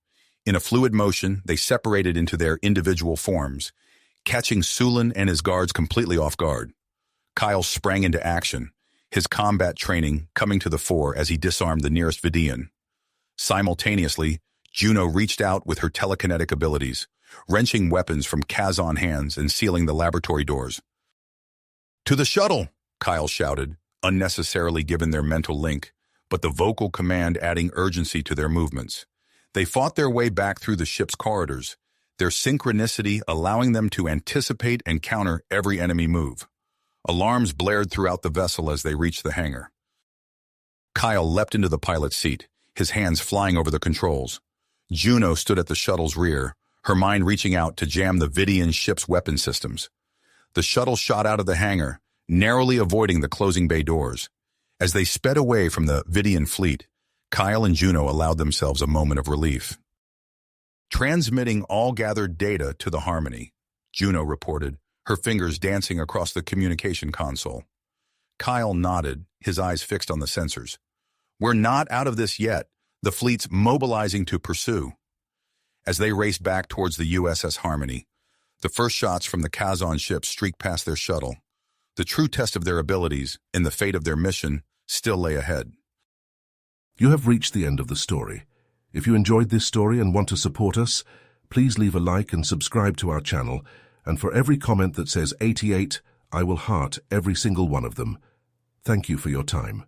In a fluid motion, they separated into their individual forms, catching Sulin and his guards completely off guard. Kyle sprang into action, his combat training coming to the fore as he disarmed the nearest Vidian. Simultaneously, Juno reached out with her telekinetic abilities, wrenching weapons from Kazan hands and sealing the laboratory doors. "To the shuttle!" Kyle shouted, unnecessarily given their mental link, but the vocal command adding urgency to their movements. They fought their way back through the ship's corridors, their synchronicity allowing them to anticipate and counter every enemy move. Alarms blared throughout the vessel as they reached the hangar. Kyle leapt into the pilot's seat, his hands flying over the controls. Juno stood at the shuttle's rear, her mind reaching out to jam the Vidian ship's weapon systems. The shuttle shot out of the hangar, narrowly avoiding the closing bay doors. As they sped away from the Vidian fleet, Kyle and Juno allowed themselves a moment of relief. Transmitting all gathered data to the Harmony, Juno reported, her fingers dancing across the communication console. Kyle nodded, his eyes fixed on the sensors. We're not out of this yet. The fleet's mobilizing to pursue. As they raced back towards the USS Harmony, the first shots from the Kazan ship streaked past their shuttle. The true test of their abilities and the fate of their mission still lay ahead. You have reached the end of the story. If you enjoyed this story and want to support us, please leave a like and subscribe to our channel, and for every comment that says 88, I will heart every single one of them. Thank you for your time.